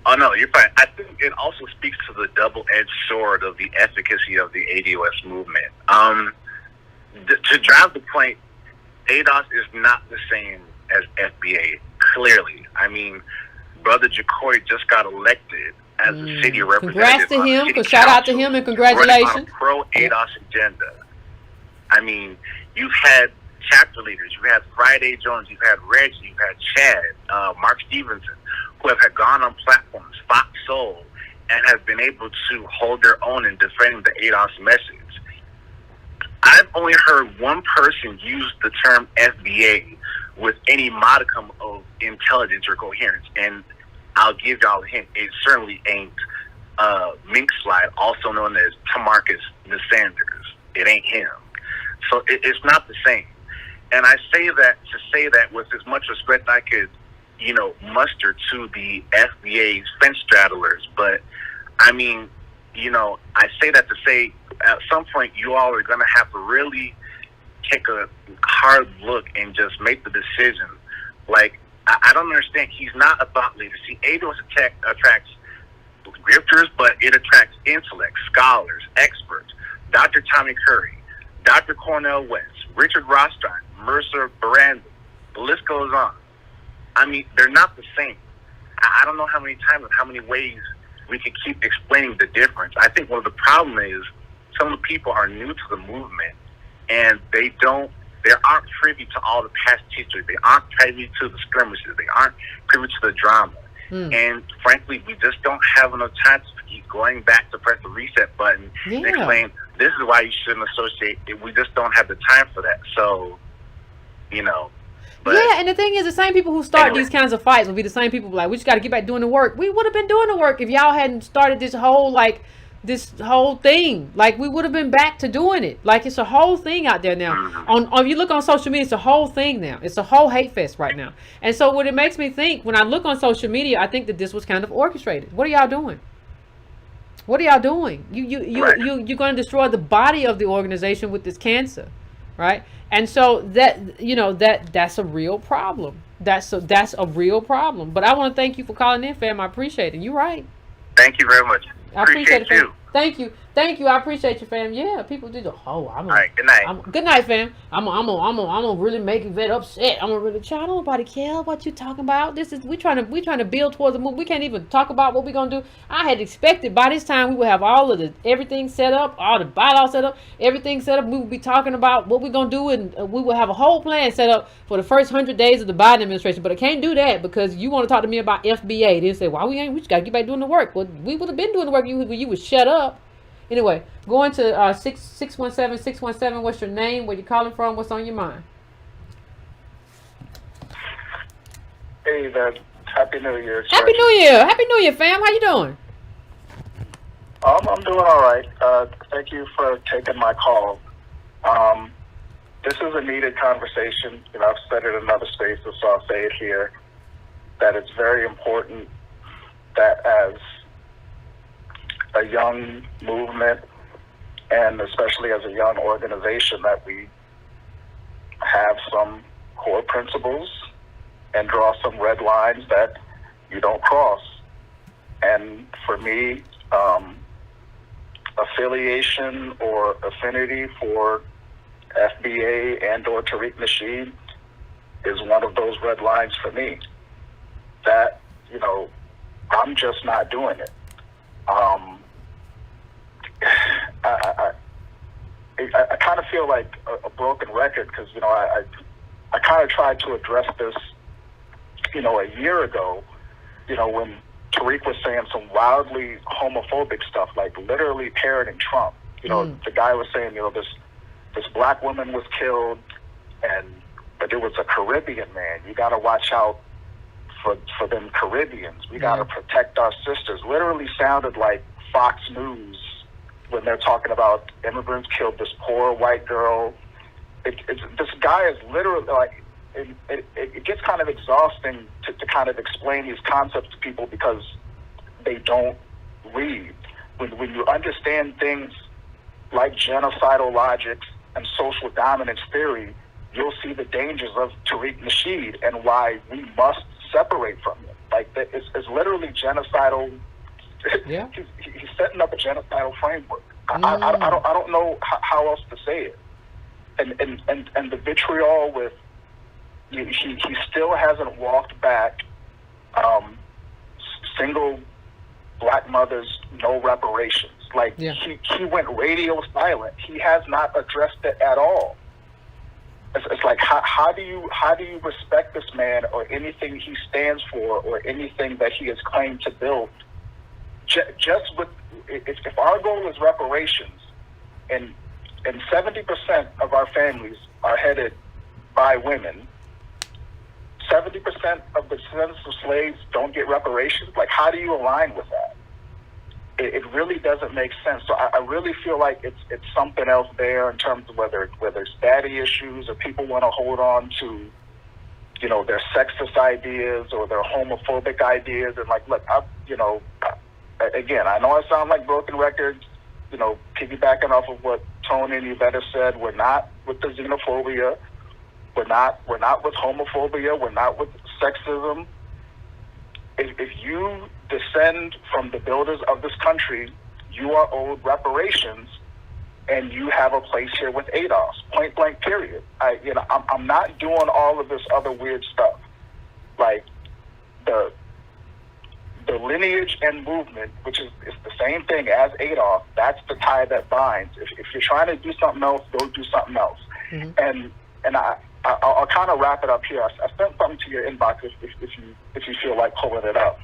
Oh, no, you're fine. I think it also speaks to the double-edged sword of the efficacy of the ADOS movement. To drive the point, ADOS is not the same as FBA, clearly. I mean, Brother Jacoy just got elected as a city representative. Congrats to him. Shout out to him and congratulations. On a pro-ADOS agenda. I mean, you've had chapter leaders. You've had Friday Jones. You've had Reggie. You've had Chad, Mark Stevenson, who have gone on platforms, Fox Soul, and have been able to hold their own in defending the ADOS message. I've only heard one person use the term FBA with any modicum of intelligence or coherence, and I'll give y'all a hint. It certainly ain't Mink Slide, also known as Tamarcus the Sanders. It ain't him. So it's not the same. And I say that with as much respect I could, muster to the FBA fence straddlers. But, I mean, I say that to say at some point you all are going to have to really take a hard look and just make the decision. Like, I don't understand. He's not a thought leader. See, ADOS attracts grifters, but it attracts intellect, scholars, experts. Dr. Tommy Curry, Dr. Cornel West, Richard Rothstein, Mercer Baranda. The list goes on. I mean, they're not the same. I don't know how many times and how many ways we can keep explaining the difference. I think one of the problems is some of the people are new to the movement, and they aren't privy to all the past history. They aren't privy to the skirmishes. They aren't privy to the drama. And frankly, we just don't have enough time to keep going back to press the reset button and explain this is why you shouldn't associate. We just don't have the time for that. So, But, yeah, and the thing is, the same people who start these kinds of fights will be the same people like, we just got to get back doing the work. We would have been doing the work if y'all hadn't started this whole thing. Like, we would have been back to doing it. Like, it's a whole thing out there now. If you look on social media, it's a whole thing now. It's a whole hate fest right now. And so what it makes me think, when I look on social media, I think that this was kind of orchestrated. What are y'all doing? What are y'all doing? You're going to destroy the body of the organization with this cancer, right? And so that's a real problem. That's a real problem. But I want to thank you for calling in, fam. I appreciate it. You're right. Thank you very much. I appreciate it, fam. Thank you. I appreciate you, fam. Yeah, people do the all right, good night. Good night, fam. I'm gonna really make Yvette upset. I'm gonna really try. Nobody care what you talking about. We trying to build towards a move. We can't even talk about what we're gonna do. I had expected by this time we would have all of everything set up, all the bylaws set up, everything set up. We would be talking about what we're gonna do, and we would have a whole plan set up for the first 100 days of the Biden administration. But I can't do that because you want to talk to me about FBA. Then say, well, we just gotta get back doing the work. Well, we would have been doing the work. You would shut up. Anyway, going to 617-617. What's your name? Where you calling from? What's on your mind? Hey, Happy New Year. Happy New Year. Happy New Year, fam. How you doing? I'm doing all right. Thank you for taking my call. This is a needed conversation. I've said it in other spaces, so I'll say it here, that it's very important that as a young movement, and especially as a young organization, that we have some core principles and draw some red lines that you don't cross. And for me, affiliation or affinity for FBA and or Tariq Nasheed is one of those red lines for me that, I'm just not doing it. I kind of feel like a broken record because, I kind of tried to address this, a year ago, when Tariq was saying some wildly homophobic stuff, like literally parroting Trump. The guy was saying, this black woman was killed, but it was a Caribbean man. You got to watch out for them Caribbeans. We got to protect our sisters. Literally sounded like Fox News when they're talking about immigrants killed this poor white girl. This guy is literally like, it gets kind of exhausting to kind of explain these concepts to people because they don't read. When you understand things like genocidal logics and social dominance theory, you'll see the dangers of Tariq Nasheed and why we must separate from him. Like, it's literally genocidal. Yeah. He's setting up a genocidal framework. I don't know how else to say it. And the vitriol with he still hasn't walked back single black mothers, no reparations. Like, he went radio silent. He has not addressed it at all. It's like, how do you respect this man or anything he stands for or anything that he has claimed to build? Just with, if our goal is reparations, and 70% of our families are headed by women, 70% of the descendants of slaves don't get reparations. Like, how do you align with that? It really doesn't make sense. So I really feel like it's something else there in terms of whether it's daddy issues or people want to hold on to, you know, their sexist ideas or their homophobic ideas. And like, look, again, I know I sound like broken records, you know, piggybacking off of what Tony and Yvette said. We're not with the xenophobia. We're not with homophobia. We're not with sexism. If you descend from the builders of this country, you are owed reparations, and you have a place here with ADOS. Point blank. Period. I'm not doing all of this other weird stuff, like the lineage and movement, which is the same thing as ADOS. That's the tie that binds. If you're trying to do something else, go do something else. Mm-hmm. And I'll kind of wrap it up here. I sent something to your inbox if you feel like pulling it up.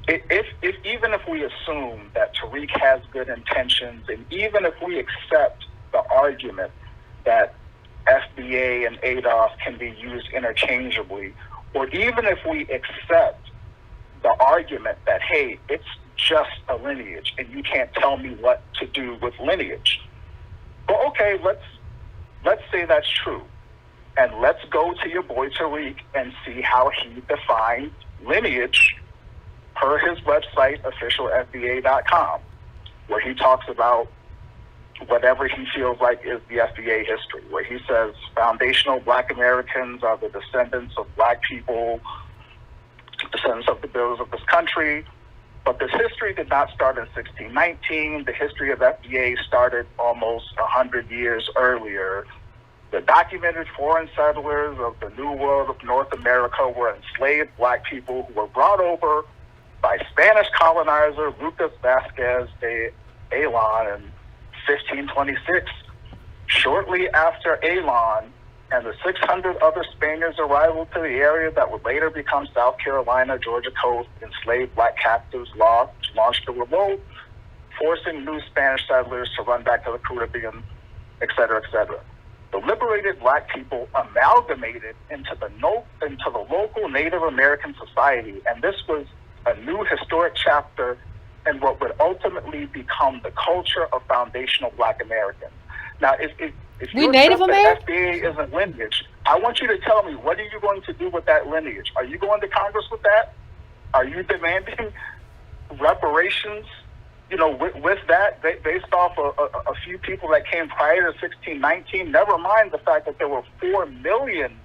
If even if we assume that Tariq has good intentions, and even if we accept the argument that FBA and ADOS can be used interchangeably, or even if we accept the argument that, hey, it's just a lineage and you can't tell me what to do with lineage. Well, okay, let's say that's true. And let's go to your boy Tariq and see how he defines lineage per his website, officialfba.com, where he talks about whatever he feels like is the FBA history, where he says foundational black Americans are the descendants of black people, descendants of the builders of this country. But this history did not start in 1619. The history of FBA started almost 100 years earlier. The documented foreign settlers of the New World of North America were enslaved black people who were brought over by Spanish colonizer Lucas Vasquez de Ayllon in 1526. Shortly after Ayllon and the 600 other Spaniards' arrival to the area that would later become South Carolina, Georgia coast, enslaved black captives launched a revolt, forcing new Spanish settlers to run back to the Caribbean, et cetera, et cetera. The liberated black people amalgamated into the local Native American society, and this was a new historic chapter in what would ultimately become the culture of foundational black Americans. Now, if we you Native accept that American? FBA isn't lineage, I want you to tell me, what are you going to do with that lineage? Are you going to Congress with that? Are you demanding reparations, you know, with that, based off a few people that came prior to 1619? Never mind the fact that there were 4 million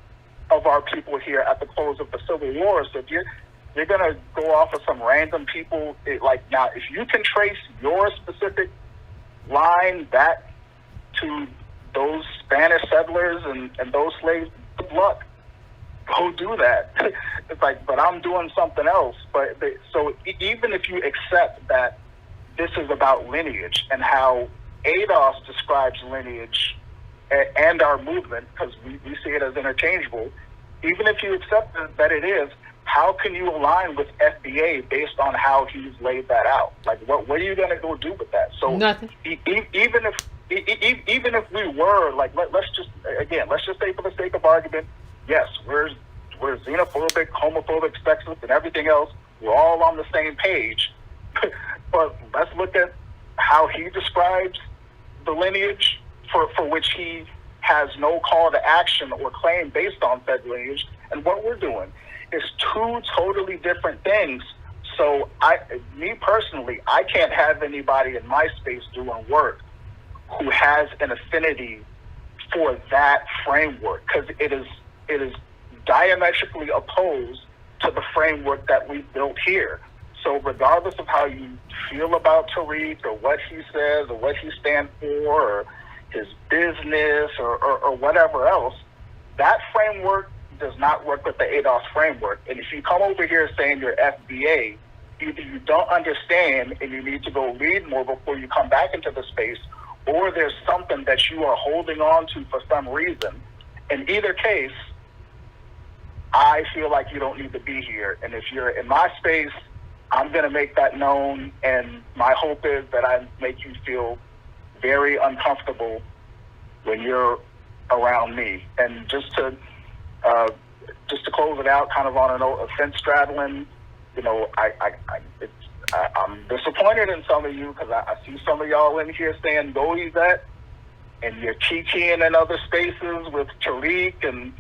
of our people here at the close of the Civil War. So if you're going to go off of some random people, now, if you can trace your specific line back to those Spanish settlers and those slaves, good luck. Go do that. It's like, but I'm doing something else. So even if you accept that this is about lineage and how ADOS describes lineage and our movement, because we see it as interchangeable, even if you accept that it is, how can you align with FBA based on how he's laid that out? Like, what are you going to go do with that? So nothing. Even if we were, like, let's just say for the sake of argument, yes, we're we're xenophobic, homophobic, sexist, and everything else. We're all on the same page. But let's look at how he describes the lineage for which he has no call to action or claim based on said lineage, and what we're doing is two totally different things. So me personally, I can't have anybody in my space doing work who has an affinity for that framework, because it is diametrically opposed to the framework that we built here. So regardless of how you feel about Tariq or what he says or what he stands for or his business or whatever else, that framework does not work with the ADOS framework. And if you come over here saying you're FBA, either you don't understand and you need to go read more before you come back into the space, or there's something that you are holding on to for some reason. In either case, I feel like you don't need to be here. And if you're in my space, I'm going to make that known. And my hope is that I make you feel very uncomfortable when you're around me. And just to close it out, kind of on a fence straddling, you know, I'm disappointed in some of you, because I see some of y'all in here saying go Yvette, and you're kikiing in other spaces with Tariq and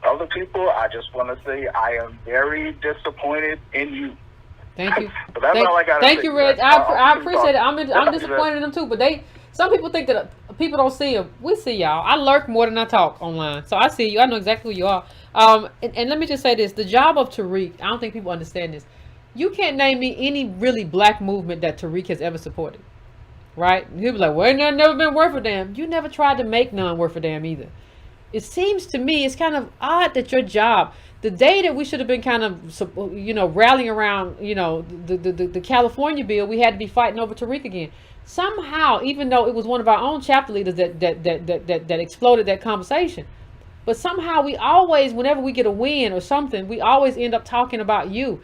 other people. I just want to say I am very disappointed in you. Thank you. But that's all I got to say. Thank you, Reg. I appreciate it. I'm disappointed in them too. But some people think that people don't see them. We see y'all. I lurk more than I talk online, so I see you. I know exactly who you are. And let me just say this: the job of Tariq. I don't think people understand this. You can't name me any really black movement that Tariq has ever supported, right? He'll be like, well, none never been worth a damn. You never tried to make none worth a damn either. It seems to me it's kind of odd that your job, the day that we should have been kind of, you know, rallying around, you know, the California bill, we had to be fighting over Tariq again. Somehow, even though it was one of our own chapter leaders that exploded that conversation, but somehow we always, whenever we get a win or something, we always end up talking about you.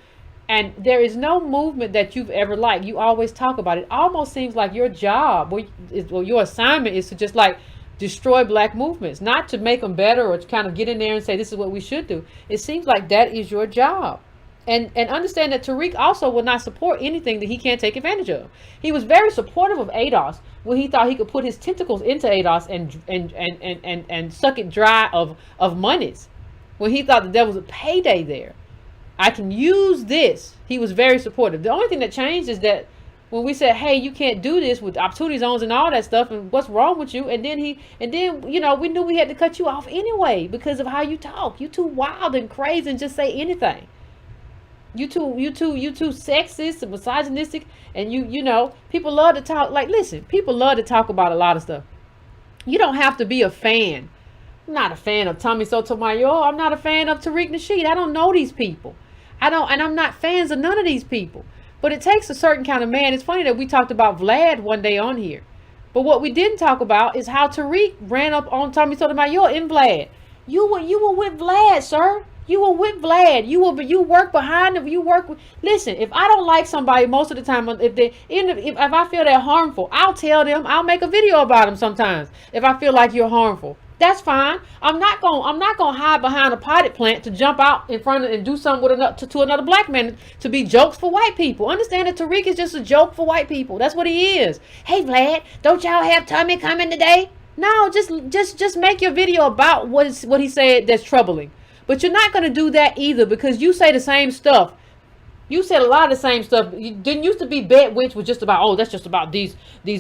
And there is no movement that you've ever liked. You always talk about it. Almost seems like your job, or your assignment, is to just like destroy black movements, not to make them better or to kind of get in there and say this is what we should do. It seems like that is your job. And understand that Tariq also will not support anything that he can't take advantage of. He was very supportive of ADOS when he thought he could put his tentacles into ADOS and suck it dry of monies. When he thought that there was a payday there. I can use this. He was very supportive. The only thing that changed is that when we said, hey, you can't do this with opportunity zones and all that stuff, and what's wrong with you? And then you know, we knew we had to cut you off anyway because of how you talk. You too wild and crazy and just say anything. You too sexist and misogynistic, and you know, people love to talk. Like, listen, people love to talk about a lot of stuff. You don't have to be a fan. I'm not a fan of Tommy Sotomayor. I'm not a fan of Tariq Nasheed. I don't know these people. And I'm not fans of none of these people. But it takes a certain kind of man. It's funny that we talked about Vlad one day on here. But what we didn't talk about is how Tariq ran up on Tommy Sotomayor in Vlad. You were with Vlad, sir. You were with Vlad. You work behind him. You work with. Listen, if I don't like somebody most of the time, if I feel they're harmful, I'll tell them. I'll make a video about them sometimes. If I feel like you're harmful. That's fine. I'm not gonna hide behind a potted plant to jump out in front of and do something with to another black man to be jokes for white people. Understand that Tariq is just a joke for white people. That's what he is. Hey Vlad, don't y'all have Tommy coming today? No, just make your video about what he said that's troubling. But you're not gonna do that either, because you say the same stuff. You said a lot of the same stuff. You didn't used to be Bad Witch was just about, oh, that's just about these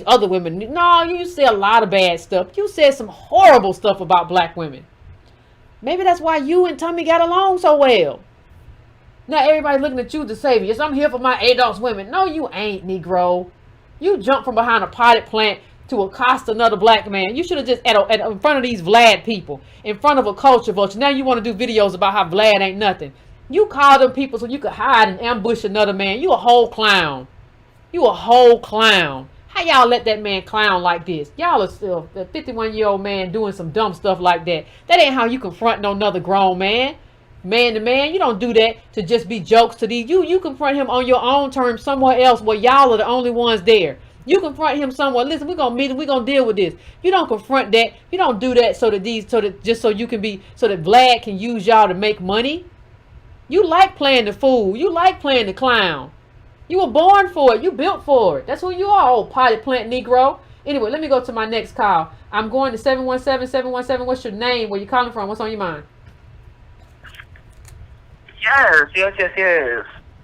other women. No, you said a lot of bad stuff. You said some horrible stuff about black women. Maybe that's why you and Tommy got along so well. Now everybody's looking at you to save you. Yes, I'm here for my ADOS women. No, you ain't, Negro. You jumped from behind a potted plant to accost another black man. You should have just in front of these Vlad people, in front of a culture vulture. Now you want to do videos about how Vlad ain't nothing. You call them people so you could hide and ambush another man. You a whole clown. You a whole clown. How y'all let that man clown like this? Y'all are still a 51-year-old man doing some dumb stuff like that. That ain't how you confront no another grown man. Man to man, you don't do that to just be jokes to these. You confront him on your own terms somewhere else where y'all are the only ones there. You confront him somewhere. Listen, we're gonna meet him. We're gonna deal with this. You don't confront that. You don't do that so that so that Vlad can use y'all to make money. You like playing the fool. You like playing the clown. You were born for it. You built for it. That's who you are, old potted plant Negro. Anyway, let me go to my next call. I'm going to 717-717. What's your name? Where you calling from? What's on your mind? Yes. I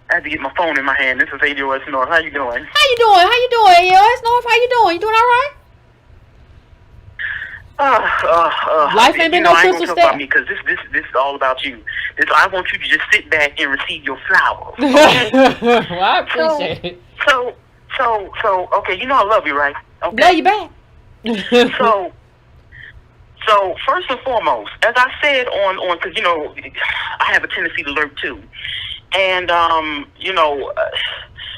had to get my phone in my hand. This is ADOS North. How you doing? How you doing? AOS North? How you doing? You doing all right? Life ain't been no crystal step. step. Because this is all about you. I want you to just sit back and receive your flowers. Okay? Well, I appreciate it. So, okay, you know I love you, right? Okay. Love you back. So first and foremost, as I said on, because I have a tendency to lurk too, and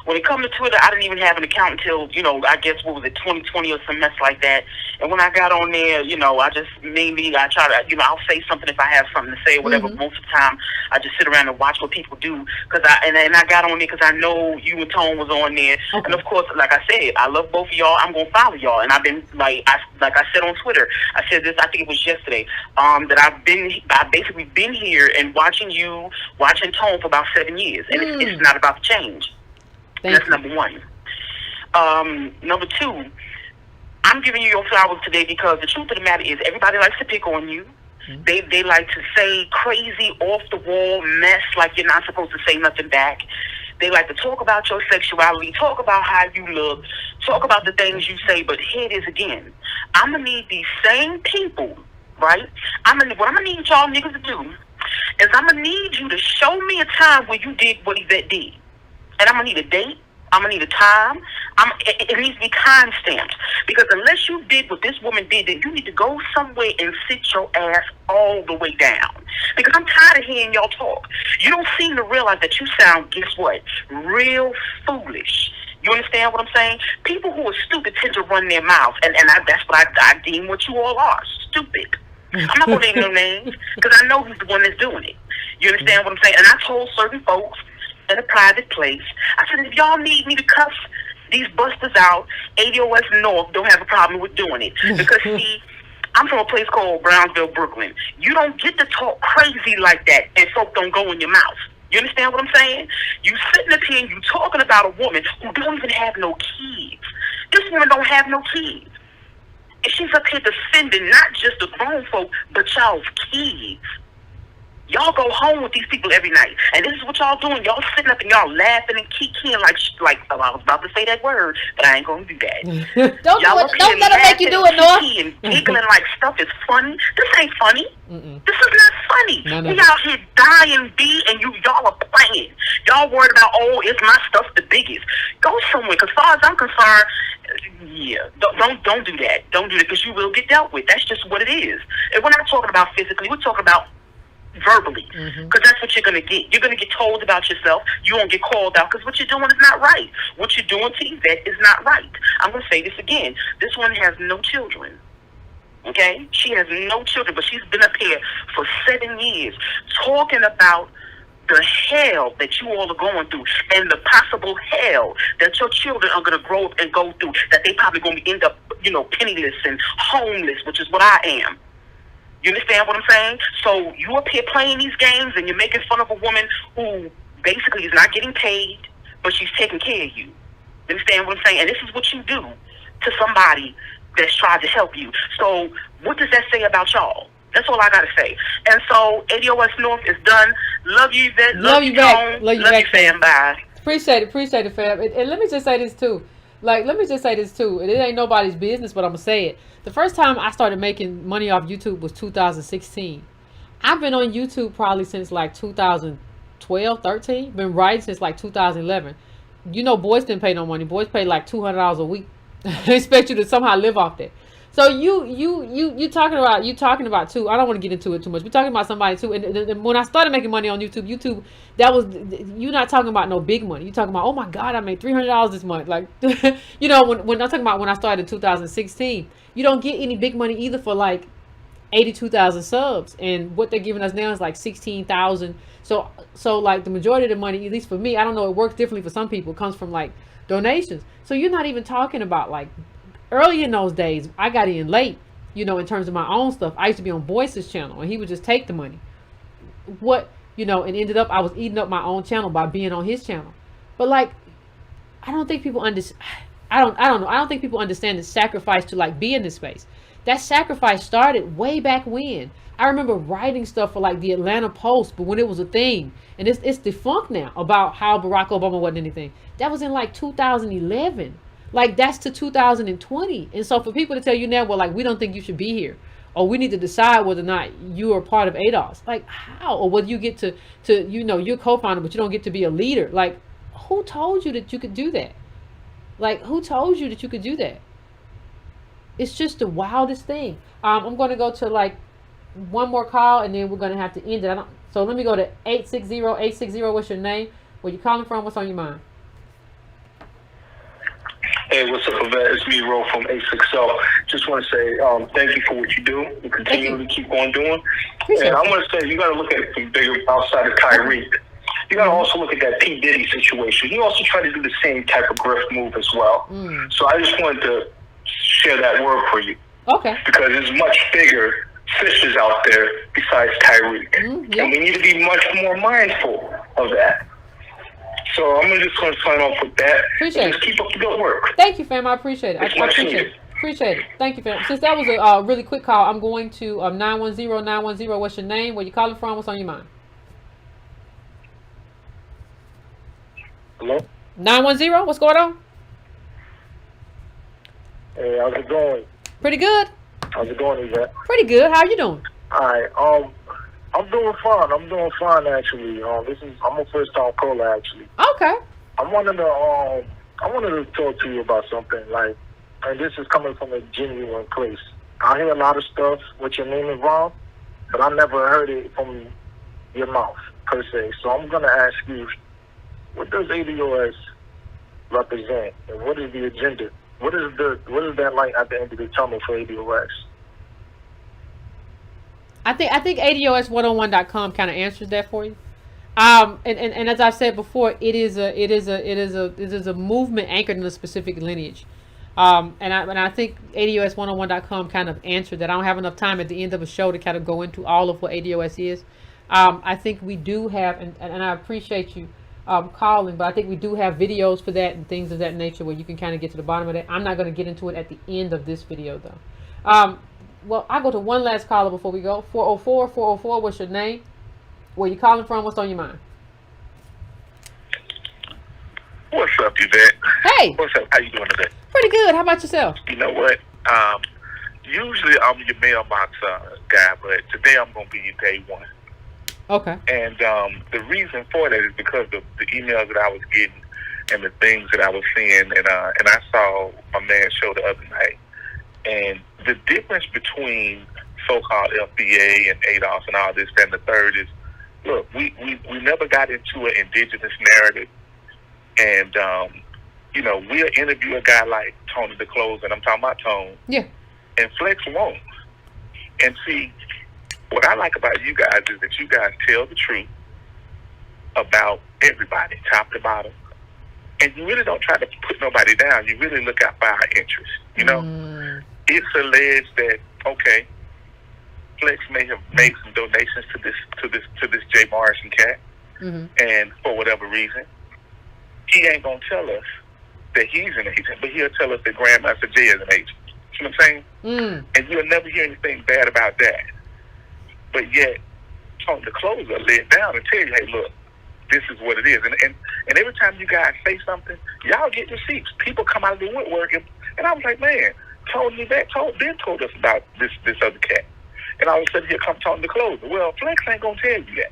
when it comes to Twitter, I didn't even have an account until, I guess, what was it, 2020 or some mess like that. And when I got on there, I just I try to, I'll say something if I have something to say or whatever. Most of the time, I just sit around and watch what people do. And I got on there because I know you and Tone was on there. Okay. And of course, like I said, I love both of y'all. I'm going to follow y'all. And I've been, like I said on Twitter, I said this, I think it was yesterday, that I've basically been here and watching you, watching Tone for about 7 years. And it's not about to change. That's number one. Number two, I'm giving you your flowers today because the truth of the matter is everybody likes to pick on you. They like to say crazy, off the wall mess like you're not supposed to say nothing back. They like to talk about your sexuality, talk about how you look, talk about the things you say. But here it is again. I'm gonna need these same people, right? What I'm gonna need y'all niggas to do is I'm gonna need you to show me a time where you did what Yvette did. And I'm going to need a date. I'm going to need a time. It needs to be time stamped. Because unless you did what this woman did, then you need to go somewhere and sit your ass all the way down. Because I'm tired of hearing y'all talk. You don't seem to realize that you sound, guess what, real foolish. You understand what I'm saying? People who are stupid tend to run their mouths. And that's what I deem what you all are, stupid. I'm not going to name no names because I know who's the one that's doing it. You understand what I'm saying? And I told certain folks, in a private place, I said, if y'all need me to cuss these busters out, ADOS North don't have a problem with doing it. Because, see, I'm from a place called Brownsville, Brooklyn. You don't get to talk crazy like that and folk don't go in your mouth. You understand what I'm saying? You sitting up here and you talking about a woman who don't even have no kids. This woman don't have no kids. And she's up here defending not just the grown folk, but y'all's kids. Y'all go home with these people every night. And this is what y'all doing. Y'all sitting up and y'all laughing and kikiing like I was about to say that word, but I ain't going to do that. Don't let her make you do it, North. And giggling like stuff is funny. This ain't funny. This is not funny. No. We out here dying, and y'all are playing. Y'all worried about, is my stuff the biggest? Go somewhere. Because as far as I'm concerned, yeah, don't do that. Don't do that because you will get dealt with. That's just what it is. And we're not talking about physically. We're talking about verbally, because that's what you're going to get. You're going to get told about yourself. You won't get called out because what you're doing is not right. What you're doing to Yvette is not right. I'm going to say this again. This one has no children. Okay? She has no children, but she's been up here for 7 years talking about the hell that you all are going through and the possible hell that your children are going to grow up and go through, that they probably going to end up, penniless and homeless, which is what I am. You understand what I'm saying? So you up here playing these games and you're making fun of a woman who basically is not getting paid, but she's taking care of you. You understand what I'm saying? And this is what you do to somebody that's tried to help you. So what does that say about y'all? That's all I got to say. And so ADOS North is done. Love you, Yvette. Love you, Tone. Love you, fam. Bye. Appreciate it, fam. And let me just say this, too. It ain't nobody's business, but I'm going to say it. The first time I started making money off YouTube was 2016. I've been on YouTube probably since like 2012, 13. Been writing since like 2011. Boys didn't pay no money. Boys paid like $200 a week. They expect you to somehow live off that. So you talking about too. I don't want to get into it too much. We're talking about somebody too. And when I started making money on YouTube, that was, you're not talking about no big money. You're talking about, oh my God, I made $300 this month. Like, when I'm talking about when I started in 2016, you don't get any big money either for like 82,000 subs, and what they're giving us now is like 16,000. So like the majority of the money, at least for me, I don't know, it works differently for some people, comes from like donations. So you're not even talking about like, early in those days, I got in late, in terms of my own stuff. I used to be on Boyce's channel and he would just take the money. you know, and ended up I was eating up my own channel by being on his channel. But like, I don't think people understand. I don't know. I don't think people understand the sacrifice to like be in this space. That sacrifice started way back when. I remember writing stuff for like the Atlanta Post, but when it was a thing, and it's defunct now, about how Barack Obama wasn't anything. That was in like 2011. Like that's to 2020. And so for people to tell you now, well, like we don't think you should be here, or we need to decide whether or not you are part of ADOS, like how, or whether you get to you know, you're co-founder, but you don't get to be a leader. Like, who told you that you could do that? Like, who told you that you could do that? It's just the wildest thing. I'm going to go to like one more call, and then we're going to have to end it. So let me go to 860. What's your name? Where you calling from? What's on your mind? Hey, what's up, Yvette? It's me, Ro from 860. Just want to say thank you for what you do and continue to keep on doing. And I want to say you got to look at it from bigger outside of Tyreek. You got to also look at that P. Diddy situation. He also tried to do the same type of grift move as well. So I just wanted to share that word for you. Okay. Because there's much bigger fishes out there besides Tyreek. And we need to be much more mindful of that. So I'm just going to sign off with that. Appreciate it. Just keep up the good work. Thank you, fam. I appreciate it. It's I much appreciate needed. it. Appreciate it. Thank you, fam. Since that was a really quick call, I'm going to 910. What's your name? Where you calling from? What's on your mind? Hello? 910. What's going on? Hey, how's it going? Pretty good. How's it going, Yvette? Pretty good. How are you doing? Alright, I'm doing fine. I'm doing fine, actually. I'm a first-time caller, actually. Okay. I wanted to talk to you about something, like, and this is coming from a genuine place. I hear a lot of stuff with your name involved, but I never heard it from your mouth, per se. So I'm going to ask you, what does ADOS represent, and what is the agenda? What is that like at the end of the tunnel for ADOS? I think ADOS101.com kind of answers that for you. And as I've said before, it is a movement anchored in a specific lineage. And I think ADOS101.com kind of answered that. I don't have enough time at the end of a show to kind of go into all of what ADOS is. I think we do have, and I appreciate you calling, but I think we do have videos for that and things of that nature where you can kind of get to the bottom of that. I'm not going to get into it at the end of this video though. Well, I'll go to one last caller before we go. 404. What's your name? Where you calling from? What's on your mind? What's up, Yvette? Hey. What's up? How you doing today? Pretty good. How about yourself? You know what? Usually I'm your mailbox guy, but today I'm going to be your day one. Okay. And the reason for that is because of the emails that I was getting and the things that I was seeing. And I saw my man show the other night. And the difference between so-called FBA and ADOS and all this, that, and the third is, look, we never got into an indigenous narrative. And, you know, we'll interview a guy like Tony the Closer, and I'm talking about Tone. Yeah. And Flex won't. And see, what I like about you guys is that you guys tell the truth about everybody, top to bottom. And you really don't try to put nobody down. You really look out for our interests, you know? It's alleged that, okay, Flex may have made some donations to this Jay Morrison cat, and for whatever reason, he ain't gonna tell us that he's an agent, but he'll tell us that Grandmaster Jay is an agent. You know what I'm saying? And you'll never hear anything bad about that. But yet, Tony the Closer lay it down and tell you, hey, look, this is what it is. And every time you guys say something, y'all get receipts. People come out of the woodwork, and I was like, man, Ben told us about this other cat. And all of a sudden, here comes Tony the Closer. Well, Flex ain't gonna tell you that.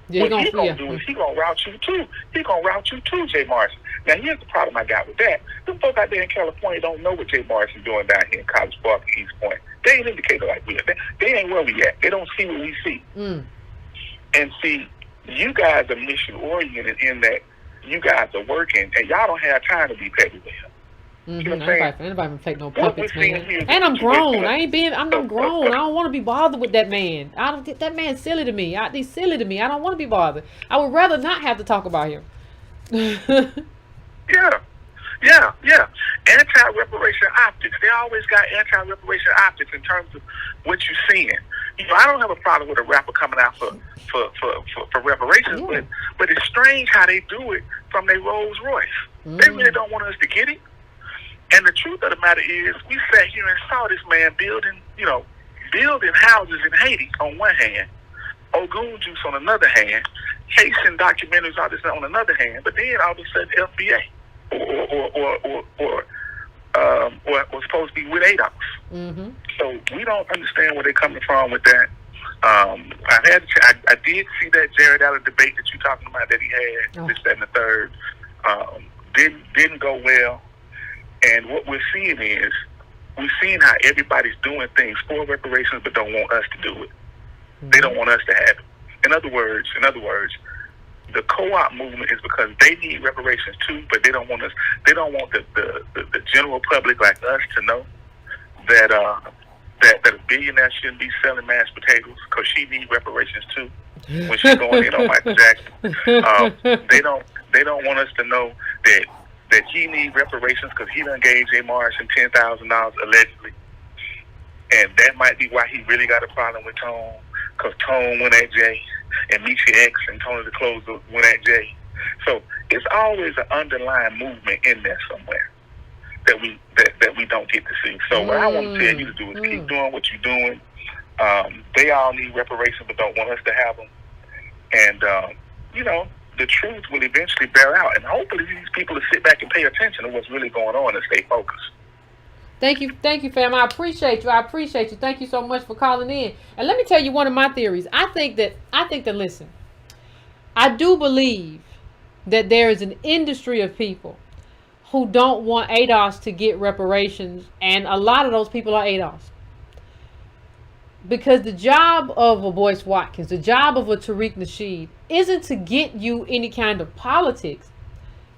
Yeah, What he gonna do is he gonna route you to. He gonna route you to Jay Morrison. Now here's the problem I got with that. Them folks out there in California don't know what Jay Morrison doing down here in College Park and East Point. They ain't indicated like we are. They ain't where we at. They don't see what we see. And see, you guys are mission oriented in that you guys are working and y'all don't have time to be petty with him. You know what I'm saying? Anybody take no puppets, man. And I'm grown. I'm grown. I don't want to be bothered with that man. I don't get that man silly to me. He's silly to me. I don't want to be bothered. I would rather not have to talk about him. Yeah. Anti-reparation optics. They always got anti-reparation optics in terms of what you're seeing. I don't have a problem with a rapper coming out for reparations, Yeah. but it's strange how they do it from their Rolls Royce. They really don't want us to get it. And the truth of the matter is, we sat here and saw this man building houses in Haiti on one hand, Ogun juice on another hand, Haitian documentaries all this on another hand, but then all of a sudden FBA or was supposed to be with ADOS. Mm-hmm. So we don't understand where they're coming from with that. I did see that Jared Allen debate that you're talking about that he had, this, that, and the third. Didn't go well. And what we're seeing is, how everybody's doing things for reparations but don't want us to do it. Mm-hmm. They don't want us to have it. In other words, the co-op movement is because they need reparations too, but they don't want us. They don't want the general public like us to know that a billionaire shouldn't be selling mashed potatoes because she needs reparations too when she's going in on Michael Jackson. They don't want us to know that he needs reparations because he done gave Jay Morrison $10,000 allegedly, and that might be why he really got a problem with Tone, because Tone went at Jay, and Meechie X and Tony the Closer went at Jay. So it's always an underlying movement in there somewhere that we don't get to see. So what I want to tell you to do is keep doing what you're doing. They all need reparations but don't want us to have them. And, the truth will eventually bear out. And hopefully these people will sit back and pay attention to what's really going on and stay focused. Thank you, fam. I appreciate you. Thank you so much for calling in. And let me tell you one of my theories. I think that listen, I do believe that there is an industry of people who don't want ADOS to get reparations, and a lot of those people are ADOS. Because the job of a Boyce Watkins, the job of a Tariq Nasheed, isn't to get you any kind of politics.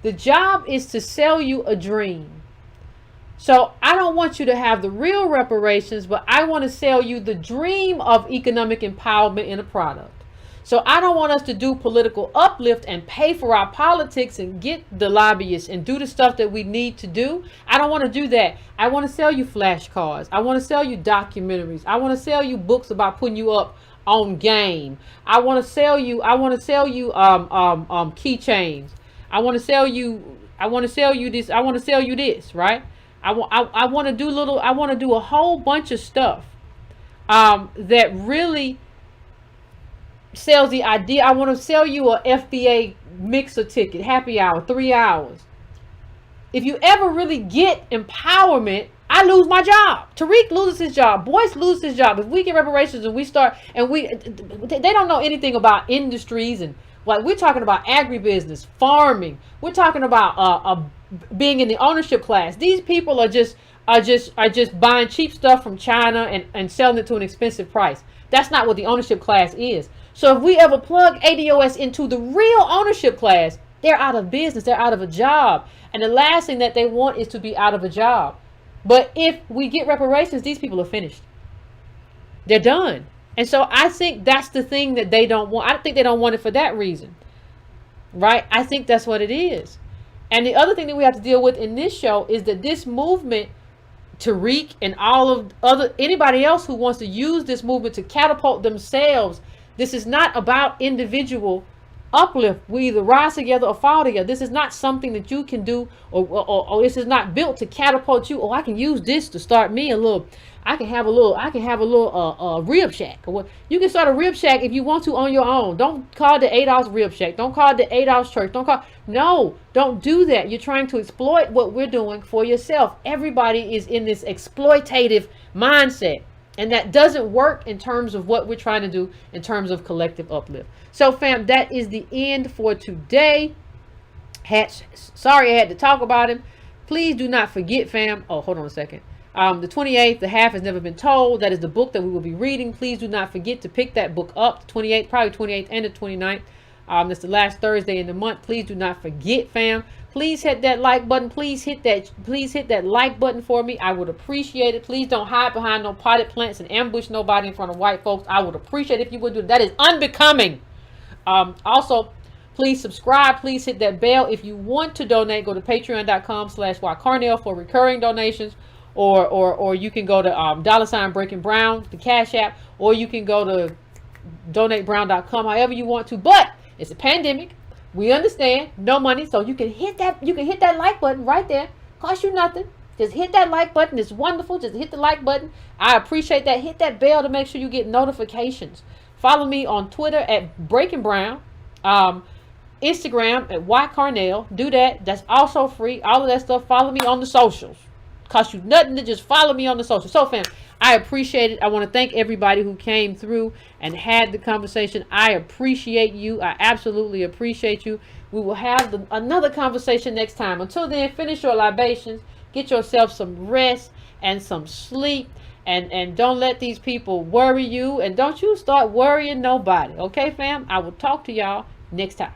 The job is to sell you a dream. So I don't want you to have the real reparations, but I want to sell you the dream of economic empowerment in a product. So I don't want us to do political uplift and pay for our politics and get the lobbyists and do the stuff that we need to do. I don't want to do that. I want to sell you flashcards. I want to sell you documentaries. I want to sell you books about putting you up on game. I want to sell you keychains. I want to sell you this. I want to sell you this, right? I want to do a whole bunch of stuff that really sells the idea. I want to sell you a FBA mixer ticket, happy hour, 3 hours. If you ever really get empowerment, I lose my job. Tariq loses his job. Boyce loses his job. If we get reparations and we start, they don't know anything about industries, and like we're talking about agribusiness, farming. We're talking about being in the ownership class. These people are just buying cheap stuff from China and selling it to an expensive price. That's not what the ownership class is. So if we ever plug ADOS into the real ownership class, they're out of business. They're out of a job. And the last thing that they want is to be out of a job. But if we get reparations, these people are finished. They're done. And so I think that's the thing that they don't want. I think they don't want it for that reason. Right? I think that's what it is. And the other thing that we have to deal with in this show is that this movement, Tariq and anybody else who wants to use this movement to catapult themselves, this is not about individual uplift. We either rise together or fall together. This is not something that you can do, or this is not built to catapult you. Oh, I can use this to start me a little. I can have a little rib shack. Or what? You can start a rib shack if you want to on your own. Don't call it the ADOS rib shack. Don't call it the ADOS church. Don't do that. You're trying to exploit what we're doing for yourself. Everybody is in this exploitative mindset. And that doesn't work in terms of what we're trying to do in terms of collective uplift. So, fam, that is the end for today. Sorry I had to talk about him. Please do not forget, fam. Oh, hold on a second. The 28th, The Half Has Never Been Told. That is the book that we will be reading. Please do not forget to pick that book up. The 28th, probably 28th and the 29th. That's the last Thursday in the month. Please do not forget, fam. Please hit that like button. Please hit that like button for me. I would appreciate it. Please don't hide behind no potted plants and ambush nobody in front of white folks. I would appreciate it if you would do that. That is unbecoming. Also, please subscribe. Please hit that bell. If you want to donate, go to patreon.com/WhyCarnell for recurring donations, or you can go to $ Breaking Brown, the Cash App, or you can go to donatebrown.com, however you want to. But it's a pandemic. We understand, no money, so you can hit that like button right there. Cost you nothing. Just hit that like button. It's wonderful. Just hit the like button. I appreciate that. Hit that bell to make sure you get notifications. Follow me on Twitter at Breaking Brown. Instagram at ycarnell. Do that. That's also free. All of that stuff. Follow me on the socials. Cost you nothing to just follow me on the socials. So, fam, I appreciate it. I want to thank everybody who came through and had the conversation. I appreciate you. I absolutely appreciate you. We will have another conversation next time. Until then, finish your libations. Get yourself some rest and some sleep. And don't let these people worry you. And don't you start worrying nobody. Okay, fam? I will talk to y'all next time.